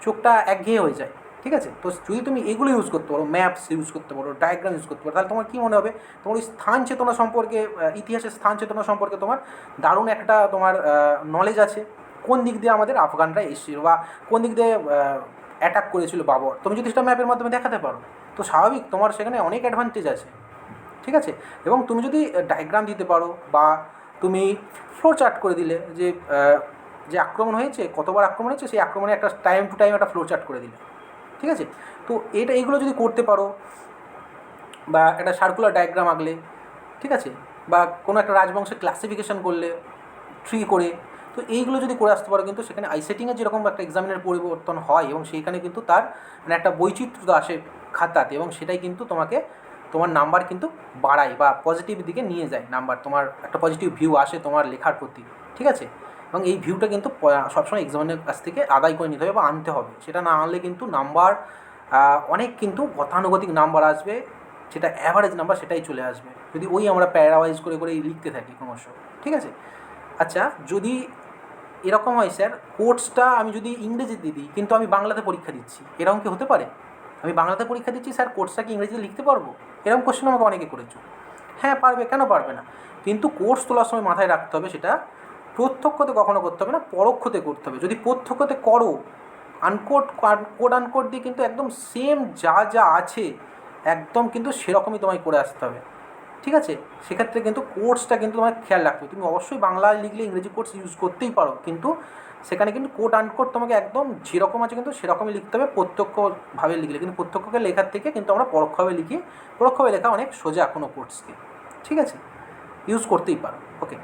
Speaker 1: চোখটা একঘেয়ে হয়ে যায়, ঠিক আছে। তো যদি তুমি এগুলো ইউজ করতে পারো, ম্যাপস ইউজ করতে পারো, ডায়াগ্রাম ইউজ করতে পারো, তাহলে তোমার কী মনে হবে, তোমার ওই স্থান চেতনা সম্পর্কে, ইতিহাসের স্থান চেতনা সম্পর্কে তোমার দারুণ একটা তোমার নলেজ আছে। কোন দিক দিয়ে আমাদের আফগানরা এসেছিল বা কোন দিক দিয়ে অ্যাটাক করেছিল বাবর, তুমি যদি সেটা ম্যাপের মাধ্যমে দেখাতে পারো, তো স্বাভাবিক তোমার সেখানে অনেক অ্যাডভান্টেজ আছে, ঠিক আছে। এবং তুমি যদি ডায়াগ্রাম দিতে পারো বা তুমি ফ্লো চার্ট করে দিলে যে আক্রমণ হয়েছে, কতবার আক্রমণ হয়েছে, সেই আক্রমণে একটা টাইম টু টাইম একটা ফ্লো চার্ট করে দিলে, ঠিক আছে। তো এইগুলো যদি করতে পারো বা একটা সার্কুলার ডায়াগ্রাম আঁকলে, ঠিক আছে, বা কোনো একটা রাজবংশের ক্লাসিফিকেশন করলে ট্রি করে, তো এইগুলো যদি করে আসতে পারো, কিন্তু সেখানে আইসেটিংয়ের যেরকম একটা এক্সামিনের পরিবর্তন হয় এবং সেইখানে কিন্তু তার মানে একটা বৈচিত্র্য আসে খাতাতে, এবং সেটাই কিন্তু তোমার নাম্বার কিন্তু বাড়ায় বা পজিটিভ দিকে নিয়ে যায় নাম্বার, তোমার একটা পজিটিভ ভিউ আসে তোমার লেখার প্রতি, ঠিক আছে। এবং এই ভিউটা কিন্তু সবসময় এক্সামিনের কাছ থেকে আদায় করে নিতে হবে বা আনতে হবে, সেটা না আনলে কিন্তু নাম্বার অনেক কিন্তু গতানুগতিক নাম্বার আসবে, যেটা অ্যাভারেজ নাম্বার সেটাই চলে আসবে যদি ওই আমরা প্যারাওয়াইজ করে করে লিখতে থাকি ক্রমশ। ঠিক আছে? আচ্ছা, যদি এরকম হয় স্যার, কোর্সটা আমি যদি ইংরেজিতে দিই কিন্তু আমি বাংলাতে পরীক্ষা দিচ্ছি, এরকম কি হতে পারে? আমি বাংলাতে পরীক্ষা দিচ্ছি স্যার, কোর্সটা কি ইংরেজিতে লিখতে পারবো? এরকম কোশ্চেন আমাকে অনেকে করেছো। হ্যাঁ পারবে, কেন পারবে না? কিন্তু কোর্স তোলার সময় মাথায় রাখতে হবে সেটা প্রত্যক্ষতে কখনো করতে হবে না, পরোক্ষতে করতে হবে। যদি প্রত্যক্ষতে করো, আনকোড কোড আনকোড দিয়ে কিন্তু একদম সেম যা যা আছে একদম কিন্তু সেরকমই তোমায় করে আসতে হবে। ঠিক আছে? সেক্ষেত্রে কিন্তু কোর্সটা কিন্তু তোমার খেয়াল রাখতে হবে। তুমি অবশ্যই বাংলায় লিখলে ইংরেজি কোর্স ইউজ করতেই পারো, কিন্তু সেখানে কিন্তু কোড আনকোড তোমাকে একদম যেরকম আছে কিন্তু সেরকমই লিখতে হবে প্রত্যক্ষভাবে লিখলে। কিন্তু প্রত্যক্ষকে লেখার থেকে কিন্তু আমরা পরোক্ষভাবে লিখি, পরোক্ষভাবে লেখা অনেক সোজা কোনো কোর্সকে। ঠিক আছে? ইউজ করতেই পারো। ওকে,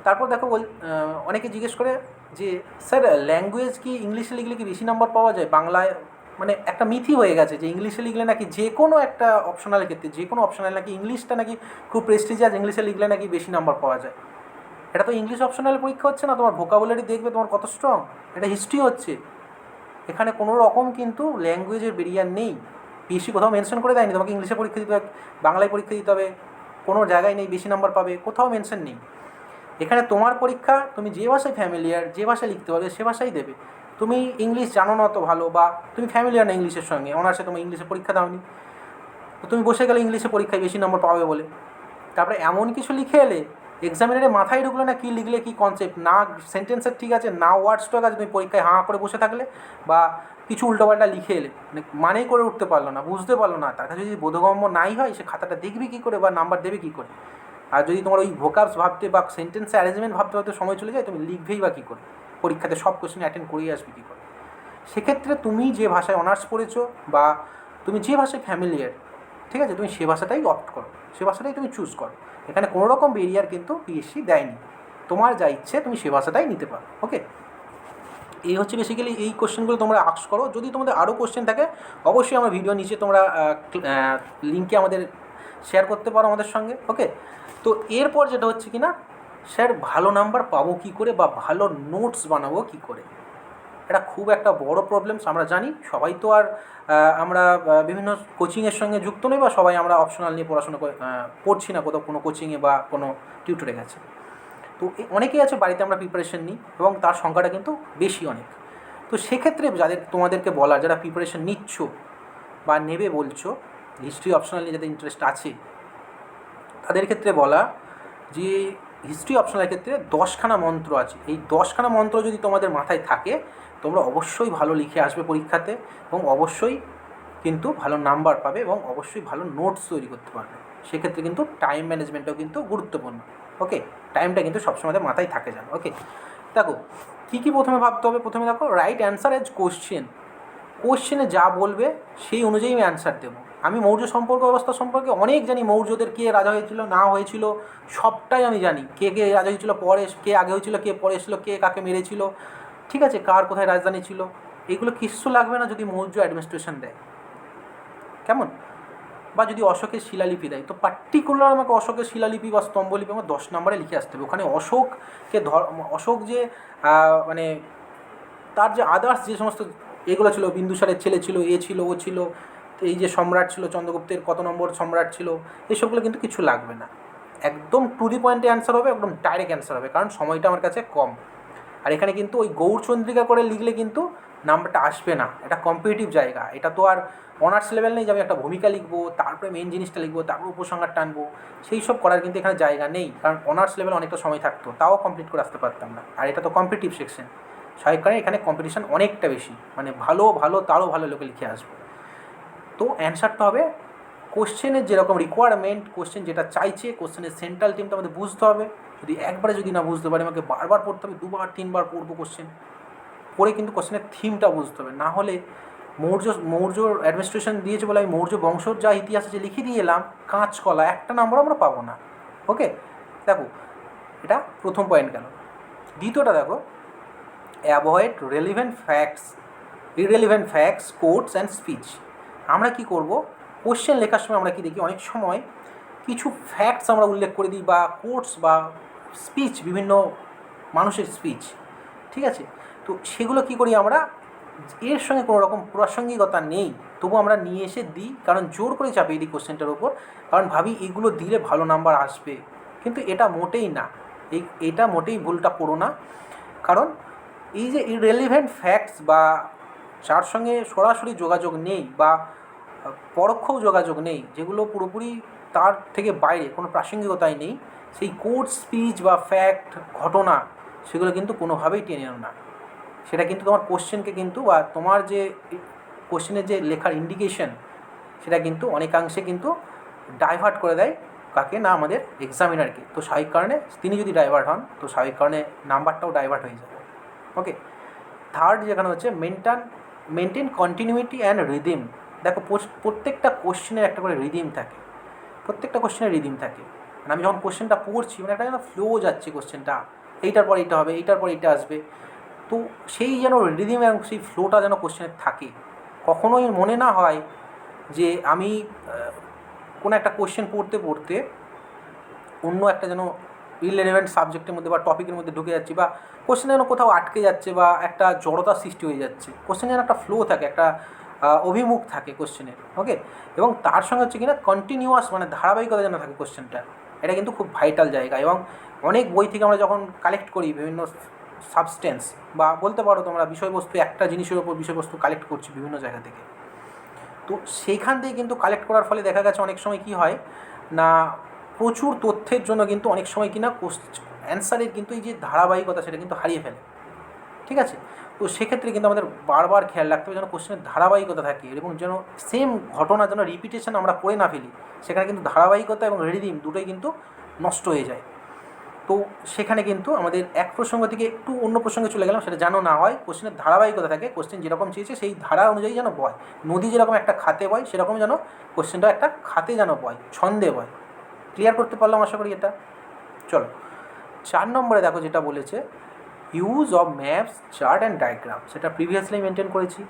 Speaker 1: তারপর দেখো অনেকে জিজ্ঞেস করে যে স্যার ল্যাঙ্গুয়েজ কি ইংলিশে লিখলে কি বেশি নাম্বার পাওয়া যায় বাংলায়? মানে একটা মিথি হয়ে গেছে যে ইংলিশে লিখলে নাকি যে কোনো একটা অপশনালের ক্ষেত্রে, যে কোনো অপশনাল নাকি ইংলিশটা নাকি খুব প্রেস্টিজিয়াস, ইংলিশে লিখলে নাকি বেশি নাম্বার পাওয়া যায়। এটা তো ইংলিশ অপশনাল পরীক্ষা হচ্ছে না, তোমার ভোকাবুলারি দেখবে তোমার কত স্ট্রং, এটা হিস্ট্রি হচ্ছে। এখানে কোনো রকম কিন্তু ল্যাঙ্গুয়েজের বেরিয়ার নেই। পিএসসি কোথাও মেনশন করে দেয়নি তোমাকে ইংলিশে পরীক্ষা দিতে হবে, বাংলায় পরীক্ষা দিতে হবে, কোনো জায়গায় নেই বেশি নাম্বার পাবে, কোথাও মেনশন নেই। এখানে তোমার পরীক্ষা, তুমি যে ভাষায় ফ্যামিলিয়ার, যে ভাষায় লিখতে পারবে সে ভাষাই দেবে। তুমি ইংলিশ জানো না তো ভালো, বা তুমি ফ্যামিলিয়ার না ইংলিশের সঙ্গে, অনার্সে তুমি ইংলিশে পরীক্ষা দাওনি, তো তুমি বসে গেলে ইংলিশে পরীক্ষায় বেশি নম্বর পাবে বলে। তারপরে এমন কিছু লিখে এলে এক্সামিনারে মাথায় ঢুকলো না কী লিখলে কী কনসেপ্ট, না সেন্টেন্সের ঠিক আছে না ওয়ার্ড স্টক আছে, তুমি পরীক্ষায় হাঁ করে বসে থাকলে বা কিছু উল্টোপাল্টা লিখে এলে, মানেই করে উঠতে পারলো না, বুঝতে পারলো না, তার কাছে যদি বোধগম্য নাই হয় সে খাতাটা দেখবি কী করে বা নাম্বার দেবে কী করে? আর যদি তোমার ওই ভোকাবস ভাবতে বা সেন্টেন্সে অ্যারেঞ্জমেন্ট ভাবতে ভাবতে সময় চলে যায়, তুমি লিখবেই বা কী করে? পরীক্ষাতে সব কোশ্চেন অ্যাটেন্ড করেই আসবে কী করে? সেক্ষেত্রে তুমি যে ভাষায় অনার্স পড়েছো বা তুমি যে ভাষায় ফ্যামিলিয়ার, ঠিক আছে, তুমি সে ভাষাটাই অপ্ট করো, সে ভাষাটাই তুমি চুজ করো। এখানে কোনো রকম বেরিয়ার কিন্তু পিএসসি দেয়নি, তোমার যা ইচ্ছে তুমি সে ভাষাটাই নিতে পারো। ওকে, এই হচ্ছে বেসিক্যালি এই কোশ্চেনগুলো তোমরা আস্ক করো। যদি তোমাদের আরও কোশ্চেন থাকে অবশ্যই আমার ভিডিও নিচে তোমরা লিঙ্কে আমাদের শেয়ার করতে পারো আমাদের সঙ্গে। ওকে, তো এরপর যেটা হচ্ছে কি না, স্যার ভালো নাম্বার পাবো কী করে বা ভালো নোটস বানাবো কী করে? এটা খুব একটা বড় প্রবলেমস, আমরা জানি। সবাই তো আর আমরা বিভিন্ন কোচিংয়ের সঙ্গে যুক্ত নই, বা সবাই আমরা অপশনাল নিয়ে পড়াশোনা পড়ছি না কোথাও কোনো কোচিংয়ে বা কোনো টিউটরে গেছে। তো অনেকেই আছে বাড়িতে আমরা প্রিপারেশন নিই এবং তার সংখ্যাটা কিন্তু বেশি অনেক। তো সেক্ষেত্রে তোমাদেরকে বলা, যারা প্রিপারেশন নিচ্ছ বা নেবে বলছো, হিস্ট্রি অপশনাল নিয়ে যাদের ইন্টারেস্ট আছে তাদের ক্ষেত্রে বলা যে হিস্ট্রি অপশনালের ক্ষেত্রে 10খানা মন্ত্র আছে। এই 10খানা মন্ত্র যদি তোমাদের মাথায় থাকে, তোমরা অবশ্যই ভালো লিখে আসবে পরীক্ষাতে এবং অবশ্যই কিন্তু ভালো নাম্বার পাবে এবং অবশ্যই ভালো নোটস তৈরি করতে পারবে। সেক্ষেত্রে কিন্তু টাইম ম্যানেজমেন্টটাও কিন্তু গুরুত্বপূর্ণ। ওকে, টাইমটা কিন্তু সবসময় মাথায় থাকে যেন। ওকে, দেখো কী কী প্রথমে ভাবতে হবে। প্রথমে দেখো রাইট অ্যান্সার এজ কোশ্চেন, কোশ্চেনে যা বলবে সেই অনুযায়ী আমি অ্যান্সার দেবো। আমি মৌর্য সম্পর্ক ব্যবস্থা সম্পর্কে অনেক জানি, মৌর্যদের কে রাজা হয়েছিল না হয়েছিল সবটাই আমি জানি, কে কে রাজা হয়েছিল, পরে কে আগে হয়েছিল, কে পরে এসেছিলো, কে কাকে মেরেছিল, ঠিক আছে, কার কোথায় রাজধানী ছিল, এগুলো কিচ্ছু লাগবে না যদি মৌর্য অ্যাডমিনিস্ট্রেশন দেয়। কেমন? বা যদি অশোকের শিলালিপি দেয়, তো পার্টিকুলার আমাকে অশোকের শিলালিপি বা স্তম্ভলিপি আমার 10 নম্বরে লিখে আসতে হবে। ওখানে অশোককে অশোক যে মানে তার যে আদার্স যে সমস্ত এগুলো ছিল, বিন্দুসারের ছেলে ছিল, এ ছিল, ও ছিল, এই যে সম্রাট ছিল চন্দ্রগুপ্তের কত নম্বর সম্রাট ছিল, এসবগুলো কিন্তু কিছু লাগবে না। একদম টু দি পয়েন্টে অ্যান্সার হবে, একদম ডাইরেক্ট অ্যান্সার হবে, কারণ সময়টা আমার কাছে কম। আর এখানে কিন্তু ওই গৌরচন্দ্রিকা করে লিখলে কিন্তু নাম্বারটা আসবে না। এটা কম্পিটিটিভ জায়গা, এটা তো আর অনার্স লেভেল নেই যে আমি একটা ভূমিকা লিখবো, তারপরে মেন জিনিসটা লিখবো, তারপর উপসংহার টানবো, সেই সব করার কিন্তু এখানে জায়গা নেই। কারণ অনার্স লেভেল অনেকটা সময় থাকতো, তাও কমপ্লিট করে আসতে পারতাম না। আর এটা তো কম্পিটিটিভ সেকশন, স্বাভাবিক কারণে এখানে কম্পিটিশান অনেকটা বেশি, মানে ভালো ভালো তারও ভালো লোকে লিখে আসবে। তো অ্যান্সারটা হবে কোশ্চেনের যেরকম রিকোয়ারমেন্ট, কোশ্চেন যেটা চাইছে, কোশ্চেনের সেন্ট্রাল টিমটা আমাদের বুঝতে হবে। যদি একবারে যদি না বুঝতে পারি, আমাকে বারবার পড়তে হবে, 2বার 3বার পড়বো কোশ্চেন পড়ে, কিন্তু কোশ্চেনের থিমটা বুঝতে হবে। না হলে মৌর্য অ্যাডমিনিস্ট্রেশন দিয়েছে বলে আমি মৌর্য বংশর যা ইতিহাস আছে লিখে দিয়ে এলাম, কাঁচকলা একটা নাম্বার আমরা পাবো না। ওকে, দেখো এটা প্রথম পয়েন্ট গেল। দ্বিতীয়টা দেখো, avoid irrelevant facts, quotes and speech. আমরা কি করব, কোশ্চেন লেখার সময় আমরা কি দেখি, অনেক সময় কিছু ফ্যাক্টস আমরা উল্লেখ করে দিই, বা কোটস বা স্পিচ, বিভিন্ন মানুষের স্পিচ, ঠিক আছে, তো সেগুলো কি করি আমরা এর সঙ্গে কোনো রকম প্রাসঙ্গিকতা নেই, তবু আমরা নিয়ে এসে দিই, কারণ জোর করে চাপিয়ে দিই কোশ্চেনটার ওপর, কারণ ভাবি এগুলো দিলে ভালো নাম্বার আসবে। কিন্তু এটা মোটেই না, এটা মোটেই ভুলটা করো না। কারণ এই যে ইররেলিভেন্ট ফ্যাক্টস বা যার সঙ্গে সরাসরি যোগাযোগ নেই বা পরোক্ষও যোগাযোগ নেই, যেগুলো পুরোপুরি তার থেকে বাইরে, কোনো প্রাসঙ্গিকতাই নেই, সেই কোট, স্পিচ বা ফ্যাক্ট, ঘটনা, সেগুলো কিন্তু কোনোভাবেই টেনে আনো না। সেটা কিন্তু তোমার কোশ্চেনকে কিন্তু, বা তোমার যে কোশ্চেনের যে লেখার ইন্ডিকেশন, সেটা কিন্তু অনেকাংশে কিন্তু ডাইভার্ট করে দেয় কাকে না, আমাদের এক্সামিনারকে। তো স্বাভাবিক কারণে তিনি যদি ডাইভার্ট হন, তো স্বাভাবিক কারণে নাম্বারটাও ডাইভার্ট হয়ে যাবে। ওকে, থার্ড যেখানে হচ্ছে মেনটেন কন্টিনিউইটি অ্যান্ড রিদিম। দেখো প্রত্যেকটা কোশ্চেনের একটা করে রিদিম থাকে, প্রত্যেকটা কোশ্চেনের রিদিম থাকে। মানে আমি যখন কোশ্চেনটা পড়ছি, মানে একটা যেন ফ্লো যাচ্ছে কোশ্চেনটা, এইটার পর এইটা হবে, এইটার পর এইটা আসবে, তো সেই যেন রিদিম এবং সেই ফ্লোটা যেন কোশ্চেনের থাকে। কখনোই মনে না হয় যে আমি কোনো একটা কোশ্চেন পড়তে পড়তে অন্য একটা যেন ইররিলেভেন্ট সাবজেক্টের মধ্যে বা টপিকের মধ্যে ঢুকে যাচ্ছি, বা কোশ্চেন যেন কোথাও আটকে যাচ্ছে, বা একটা জড়তার সৃষ্টি হয়ে যাচ্ছে। কোশ্চেন যেন একটা ফ্লো থাকে, একটা অভিমুখ থাকে কোশ্চেনের। ওকে, এবং তার সঙ্গে হচ্ছে কিনা কন্টিনিউয়াস, মানে ধারাবাহিকতা যেন থাকে কোশ্চেনটা। এটা কিন্তু খুব ভাইটাল জায়গা। এবং অনেক বই থেকে আমরা যখন কালেক্ট করি বিভিন্ন সাবস্টেন্স, বা বলতে পারো তোমরা বিষয়বস্তু, একটা জিনিসের ওপর বিষয়বস্তু কালেক্ট করছি বিভিন্ন জায়গা থেকে, তো সেইখান থেকে কিন্তু কালেক্ট করার ফলে দেখা গেছে অনেক সময় কী হয় না, প্রচুর তথ্যের জন্য কিন্তু অনেক সময় কিনা অ্যান্সারের কিন্তু এই যে ধারাবাহিকতা, সেটা কিন্তু হারিয়ে ফেলে। ঠিক আছে, তো সেক্ষেত্রে কিন্তু আমাদের বারবার খেয়াল রাখতে হবে যেন কোশ্চেনের ধারাবাহিকতা থাকে, এবং যেন সেম ঘটনা যেন রিপিটেশন আমরা করে না ফেলি। সেখানে কিন্তু ধারাবাহিকতা এবং রিদিম দুটোই কিন্তু নষ্ট হয়ে যায়। তো সেখানে কিন্তু আমাদের এক প্রসঙ্গ থেকে একটু অন্য প্রসঙ্গে চলে গেলাম, সেটা যেন না হয়। কোশ্চেনের ধারাবাহিকতা থাকে, কোশ্চেন যেরকম চেয়েছে সেই ধারা অনুযায়ী যেন বয়। নদী যেরকম একটা খাতে বয়, সেরকম যেন কোশ্চেনটা একটা খাতে যেন বয়, ছন্দে বয়। ক্লিয়ার করতে পারলাম আশা করি এটা। চলো 4 নম্বরে দেখো যেটা বলেছে, use of maps, chart and diagram. সেটা প্রিভিয়াসলি মেনটেন করেছি।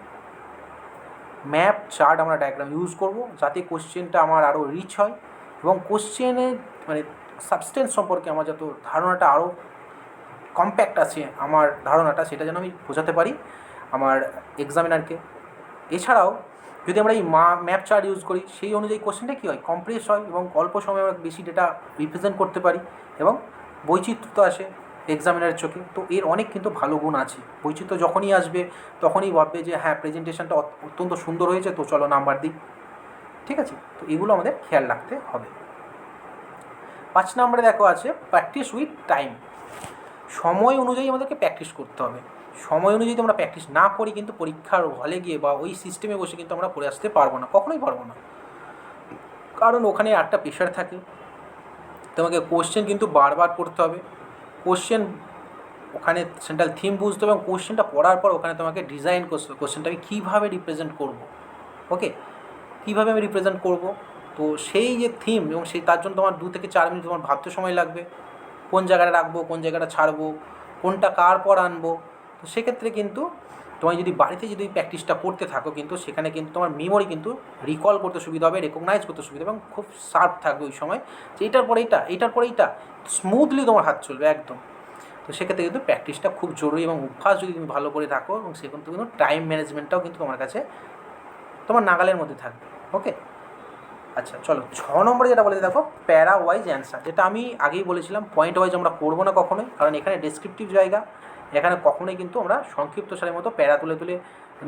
Speaker 1: ম্যাপ, চার্ট, আমরা ডায়াগ্রাম ইউজ করব যাতে কোশ্চেনটা আমার আরও রিচ হয়, এবং কোশ্চেনের মানে সাবস্টেন্স সম্পর্কে আমার যত ধারণাটা আরও কম্প্যাক্ট আছে, আমার ধারণাটা, সেটা যেন আমি বোঝাতে পারি আমার এক্সামিনারকে। এছাড়াও যদি আমরা এই ম্যাপ চার্ট ইউজ করি, সেই অনুযায়ী কোশ্চেনটা কী হয়, কমপ্রেস হয়, এবং অল্প সময়ে আমরা বেশি ডেটা রিপ্রেজেন্ট করতে পারি, এবং বৈচিত্র্য আসে এক্সামিনারের চোখে। তো এর অনেক কিন্তু ভালো গুণ আছে। বৈচিত্র্য যখনই আসবে তখনই ভাববে যে হ্যাঁ, প্রেজেন্টেশনটা অত্যন্ত সুন্দর হয়েছে, তো চলো নাম্বার দিই। ঠিক আছে, তো এগুলো আমাদের খেয়াল রাখতে হবে। 5 নম্বরে দেখো আছে প্র্যাকটিস উইথ টাইম। সময় অনুযায়ী আমাদেরকে প্র্যাকটিস করতে হবে। সময় অনুযায়ী আমরা প্র্যাকটিস না করি কিন্তু পরীক্ষার হলে গিয়ে বা ওই সিস্টেমে বসে কিন্তু আমরা পড়ে আসতে পারবো না, কখনোই পারবো না। কারণ ওখানে একটা প্রেশার থাকে, তোমাকে কোশ্চেন কিন্তু বারবার পড়তে হবে। কোশ্চেন ওখানে সেন্ট্রাল থিম বুঝতে হবে, এবং কোশ্চেনটা পড়ার পর ওখানে তোমাকে ডিজাইন করতে হবে কোশ্চেনটা আমি কীভাবে রিপ্রেজেন্ট করব। ওকে, কীভাবে আমি রিপ্রেজেন্ট করব, তো সেই যে থিম, এবং সেই তার জন্য তোমার 2 থেকে 4 মিনিট তোমার ভাবতে সময় লাগবে। কোন জায়গাটা রাখবো, কোন জায়গাটা ছাড়বো, কোনটা কার পর আনবো। তো সেক্ষেত্রে কিন্তু তোমার যদি বাড়িতে যদি প্র্যাকটিসটা করতে থাকো, কিন্তু সেখানে কিন্তু তোমার মেমোরি কিন্তু রিকল করতে সুবিধা হবে, রেকগনাইজ করতে সুবিধা হবে, এবং খুব শার্প থাকবে ওই সময় যে এইটার পরে এইটা, এইটার পরে এইটা, স্মুথলি তোমার হাত চলবে একদম। তো সেক্ষেত্রে কিন্তু প্র্যাকটিসটা খুব জরুরি, এবং অভ্যাস যদি তুমি ভালো করে থাকো, এবং সেখান থেকে কিন্তু টাইম ম্যানেজমেন্টটাও কিন্তু তোমার কাছে তোমার নাগালের মধ্যে থাকবে। ওকে, আচ্ছা চলো 6 নম্বরে যেটা বলে দেখো, প্যারা ওয়াইজ অ্যান্সার। যেটা আমি আগেই বলেছিলাম, পয়েন্ট ওয়াইজ আমরা করবো না কখনোই, কারণ এখানে ডেসক্রিপটিভ জায়গা। এখানে কখনোই কিন্তু আমরা সংক্ষিপ্ত সারের মতো প্যারা তুলে তুলে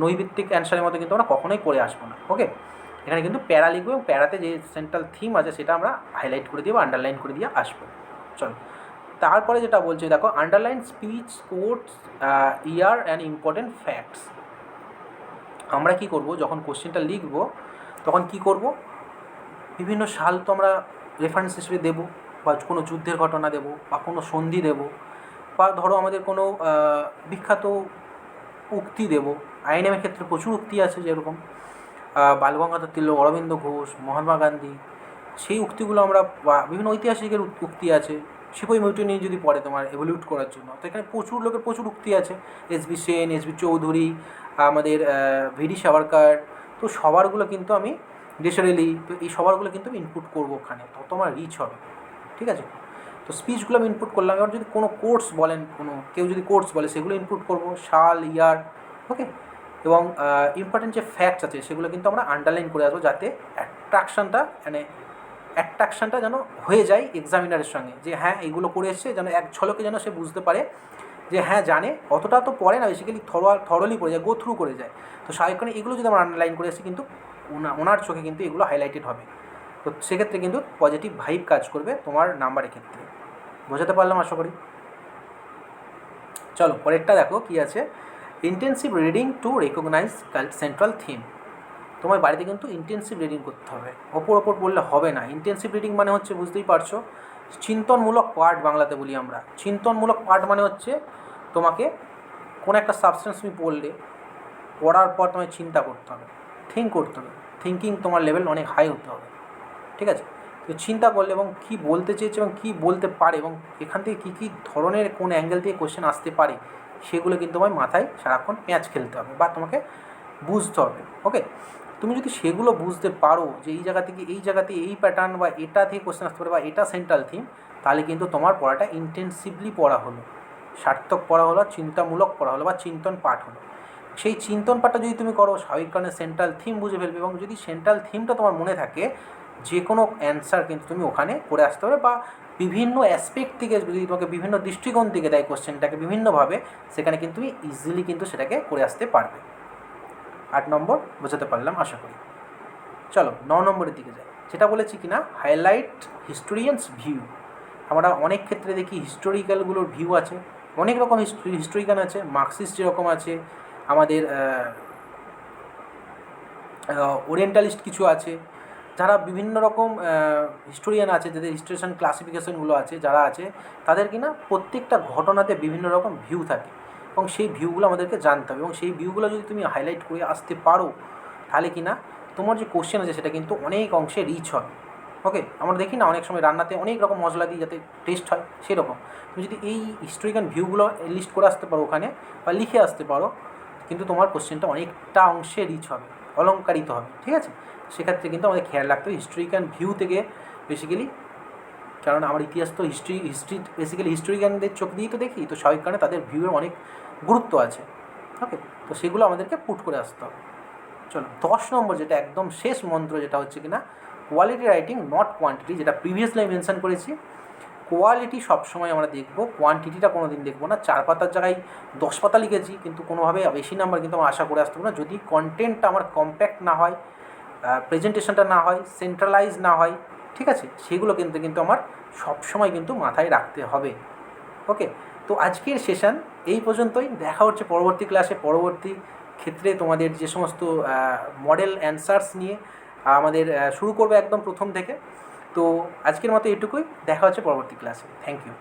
Speaker 1: নৈভিত্তিক অ্যান্সারের মতো কিন্তু আমরা কখনোই করে আসবো না। ওকে, এখানে কিন্তু প্যারা লিখবো, এবং প্যারাতে যে সেন্ট্রাল থিম আছে সেটা আমরা হাইলাইট করে দিয়ে বা আন্ডারলাইন করে দিয়ে আসবো। চলো তারপরে যেটা বলছে দেখো, underline speech, quotes, year and important facts. আমরা কি করব, যখন কোশ্চেনটা লিখবো তখন কি করব, বিভিন্ন সাল তো আমরা রেফারেন্স হিসেবে দেবো, বা কোনো যুদ্ধের ঘটনা দেবো, বা কোনো সন্ধি দেবো, বা ধরো আমাদের কোনো বিখ্যাত উক্তি দেবো। আইএনএমের ক্ষেত্রে প্রচুর উক্তি আছে, যেরকম বালগঙ্গাধর তিলক, অরবিন্দ ঘোষ, মহাত্মা গান্ধী, সেই উক্তিগুলো আমরা, বা বিভিন্ন ঐতিহাসিকের উক্তি আছে। সিপাহী মিউটিনি যদি পড়ে তোমার এভলিউট করার জন্য, তো এখানে প্রচুর লোকের প্রচুর উক্তি আছে। এসবি সেন, এসবি চৌধুরী, আমাদের ভিডি সাভারকার, তো সবারগুলো কিন্তু আমি ডেসরেলি, তো এই সবারগুলো কিন্তু আমি ইনপুট করবো ওখানে, তত আমার রিচ হবে। ঠিক আছে, তো স্পিচগুলো আমি ইনপুট করলাম। এবার যদি কোনো কোর্স বলেন, কোনো কেউ যদি কোর্স বলে, সেগুলো ইনপুট করবো, সাল, ইয়ার। ওকে, এবং ইম্পর্টেন্ট যে ফ্যাক্টস আছে সেগুলো কিন্তু আমরা আন্ডারলাইন করে আসবো, যাতে অ্যাট্রাকশানটা যেন হয়ে যায় এক্সামিনারের সঙ্গে, যে হ্যাঁ এগুলো করে এসছে, যেন এক ঝলকে যেন সে বুঝতে পারে যে হ্যাঁ জানে, অতটা তো পড়ে না, বেসিক্যালি থরলি পড়ে যায়, গো থ্রু করে যায়। তো স্বাভাবিক এগুলো যদি আমরা আন্ডারলাইন করে এসেছি, কিন্তু ওনার চোখে কিন্তু এগুলো হাইলাইটেড হবে। তো সেক্ষেত্রে কিন্তু পজিটিভ ভাইব কাজ করবে তোমার নাম্বারের ক্ষেত্রে। বোঝাতে পারলাম আশা করি। চলো পরেরটা দেখো কী আছে, intensive reading to recognise central theme. তোমার বাড়িতে কিন্তু ইন্টেন্সিভ রিডিং করতে হবে, ওপর বললে হবে না। ইন্টেন্সিভ রিডিং মানে হচ্ছে, বুঝতেই পারছো, চিন্তনমূলক পাঠ বাংলাতে বলি আমরা। চিন্তনমূলক পাঠ মানে হচ্ছে তোমাকে কোনো একটা সাবস্টেন্স তুমি পড়ার পর তোমায় চিন্তা করতে হবে, থিঙ্ক করতে হবে, থিঙ্কিং তোমার লেভেল অনেক হাই হতে হবে, ঠিক আছে? তো চিন্তা করলে এবং কী বলতে চেয়েছে এবং কী বলতে পারে এবং এখান থেকে কী ধরনের কোন অ্যাঙ্গেল থেকে কোশ্চেন আসতে পারে, সেগুলো কিন্তু তোমায় মাথায় সারাক্ষণ প্যাঁচ খেলতে হবে বা তোমাকে বুঝতে হবে। ওকে, তুমি যদি সেগুলো বুঝতে পারো যে এই জায়গাতে এই প্যাটার্ন বা এটা থেকে কোশ্চেন আসতে পারে বা এটা সেন্ট্রাল থিম, তাহলে কিন্তু তোমার পড়াটা ইন্টেন্সিভলি পড়া হলো, সার্থক পড়া হলো, চিন্তামূলক পড়া হলো বা চিন্তন পাঠ হলো। সেই চিন্তন পাঠটা যদি তুমি করো, স্বাভাবিক কারণে সেন্ট্রাল থিম বুঝে ফেলবে, এবং যদি সেন্ট্রাল থিমটা তোমার মনে থাকে, যে কোনো অ্যান্সার কিন্তু তুমি ওখানে করে আসতে পারবে, বা বিভিন্ন অ্যাসপেক্ট থেকে যদি তোমাকে বিভিন্ন দৃষ্টিকোণ থেকে দেয় কোশ্চেনটাকে বিভিন্নভাবে, সেখানে কিন্তু তুমি ইজিলি কিন্তু সেটাকে করে আসতে পারবে। 8 নম্বর বোঝাতে পারলাম আশা করি। চলো 9 নম্বরের দিকে যাই, যেটা বলেছি কিনা হাইলাইট হিস্টোরিয়ানস ভিউ। আমরা অনেক ক্ষেত্রে দেখি হিস্টোরিক্যালগুলোর ভিউ আছে, অনেক রকম হিস্টোরিক্যাল আছে, মার্কসিস্ট যেরকম আছে, আমাদের ওরিয়েন্টালিস্ট কিছু আছে, যারা বিভিন্ন রকম হিস্টোরিয়ান আছে, যাদের হিস্টোরিয়ান ক্লাসিফিকেশনগুলো আছে, যারা আছে তাদের কিনা প্রত্যেকটা ঘটনাতে বিভিন্ন রকম ভিউ থাকে, এবং সেই ভিউগুলো আমাদেরকে জানতে হবে, এবং সেই ভিউগুলো যদি তুমি হাইলাইট করে আসতে পারো, তাহলে কিনা তোমার যে কোশ্চেন আছে সেটা কিন্তু অনেক অংশে রিচ হবে। ওকে, আমরা দেখি না অনেক সময় রান্নাতে অনেক রকম মশলা দিই যাতে টেস্ট হয়, সেরকম তুমি যদি এই হিস্টোরিক্যাল ভিউগুলো লিস্ট করে আসতে পারো ওখানে, বা লিখে আসতে পারো, কিন্তু তোমার কোশ্চেনটা অনেকটা অংশে রিচ হবে, অলংকারিত হবে, ঠিক আছে? সেক্ষেত্রে কিন্তু আমাদের খেয়াল রাখতে হবে হিস্টোরিক্যাল ভিউ থেকে বেসিক্যালি, কারণ আমার ইতিহাস তো হিস্ট্রি বেসিক্যালি হিস্টোরিক্যানদের চোখ দিয়েই তো দেখি, তো স্বাভাবিক কারণে তাদের ভিউয়ের অনেক গুরুত্ব আছে। ওকে, তো সেগুলো আমাদেরকে পুট করে আসতে হবে। চলো 10 নম্বর, যেটা একদম শেষ মন্ত্র, যেটা হচ্ছে কিনা কোয়ালিটি রাইটিং নট কোয়ান্টিটি, যেটা প্রিভিয়াসলি আমি মেনশন করেছি। কোয়ালিটি সবসময় আমরা দেখব, কোয়ান্টিটিটা কোনো দিন দেখবো না। 4 পাতার জায়গায় 10 পাতা লিখেছি, কিন্তু কোনোভাবে বেশি নাম্বার কিন্তু আমরা আশা করে আসতে পারবো না, যদি কন্টেন্টটা আমার কম্প্যাক্ট না হয়, প্রেজেন্টেশনটা না হয়, সেন্ট্রালাইজ না হয়, ঠিক আছে? সেগুলো কিন্তু আমার সবসময় কিন্তু মাথায় রাখতে হবে। ওকে, তো আজকের সেশন এই পর্যন্তই। দেখা হচ্ছে পরবর্তী ক্লাসে, পরবর্তী ক্ষেত্রে তোমাদের যে সমস্ত মডেল অ্যান্সার্স নিয়ে আমাদের শুরু করবে একদম প্রথম থেকে। তো আজকের মতো এটুকুই, দেখা হচ্ছে পরবর্তী ক্লাসে। Thank you.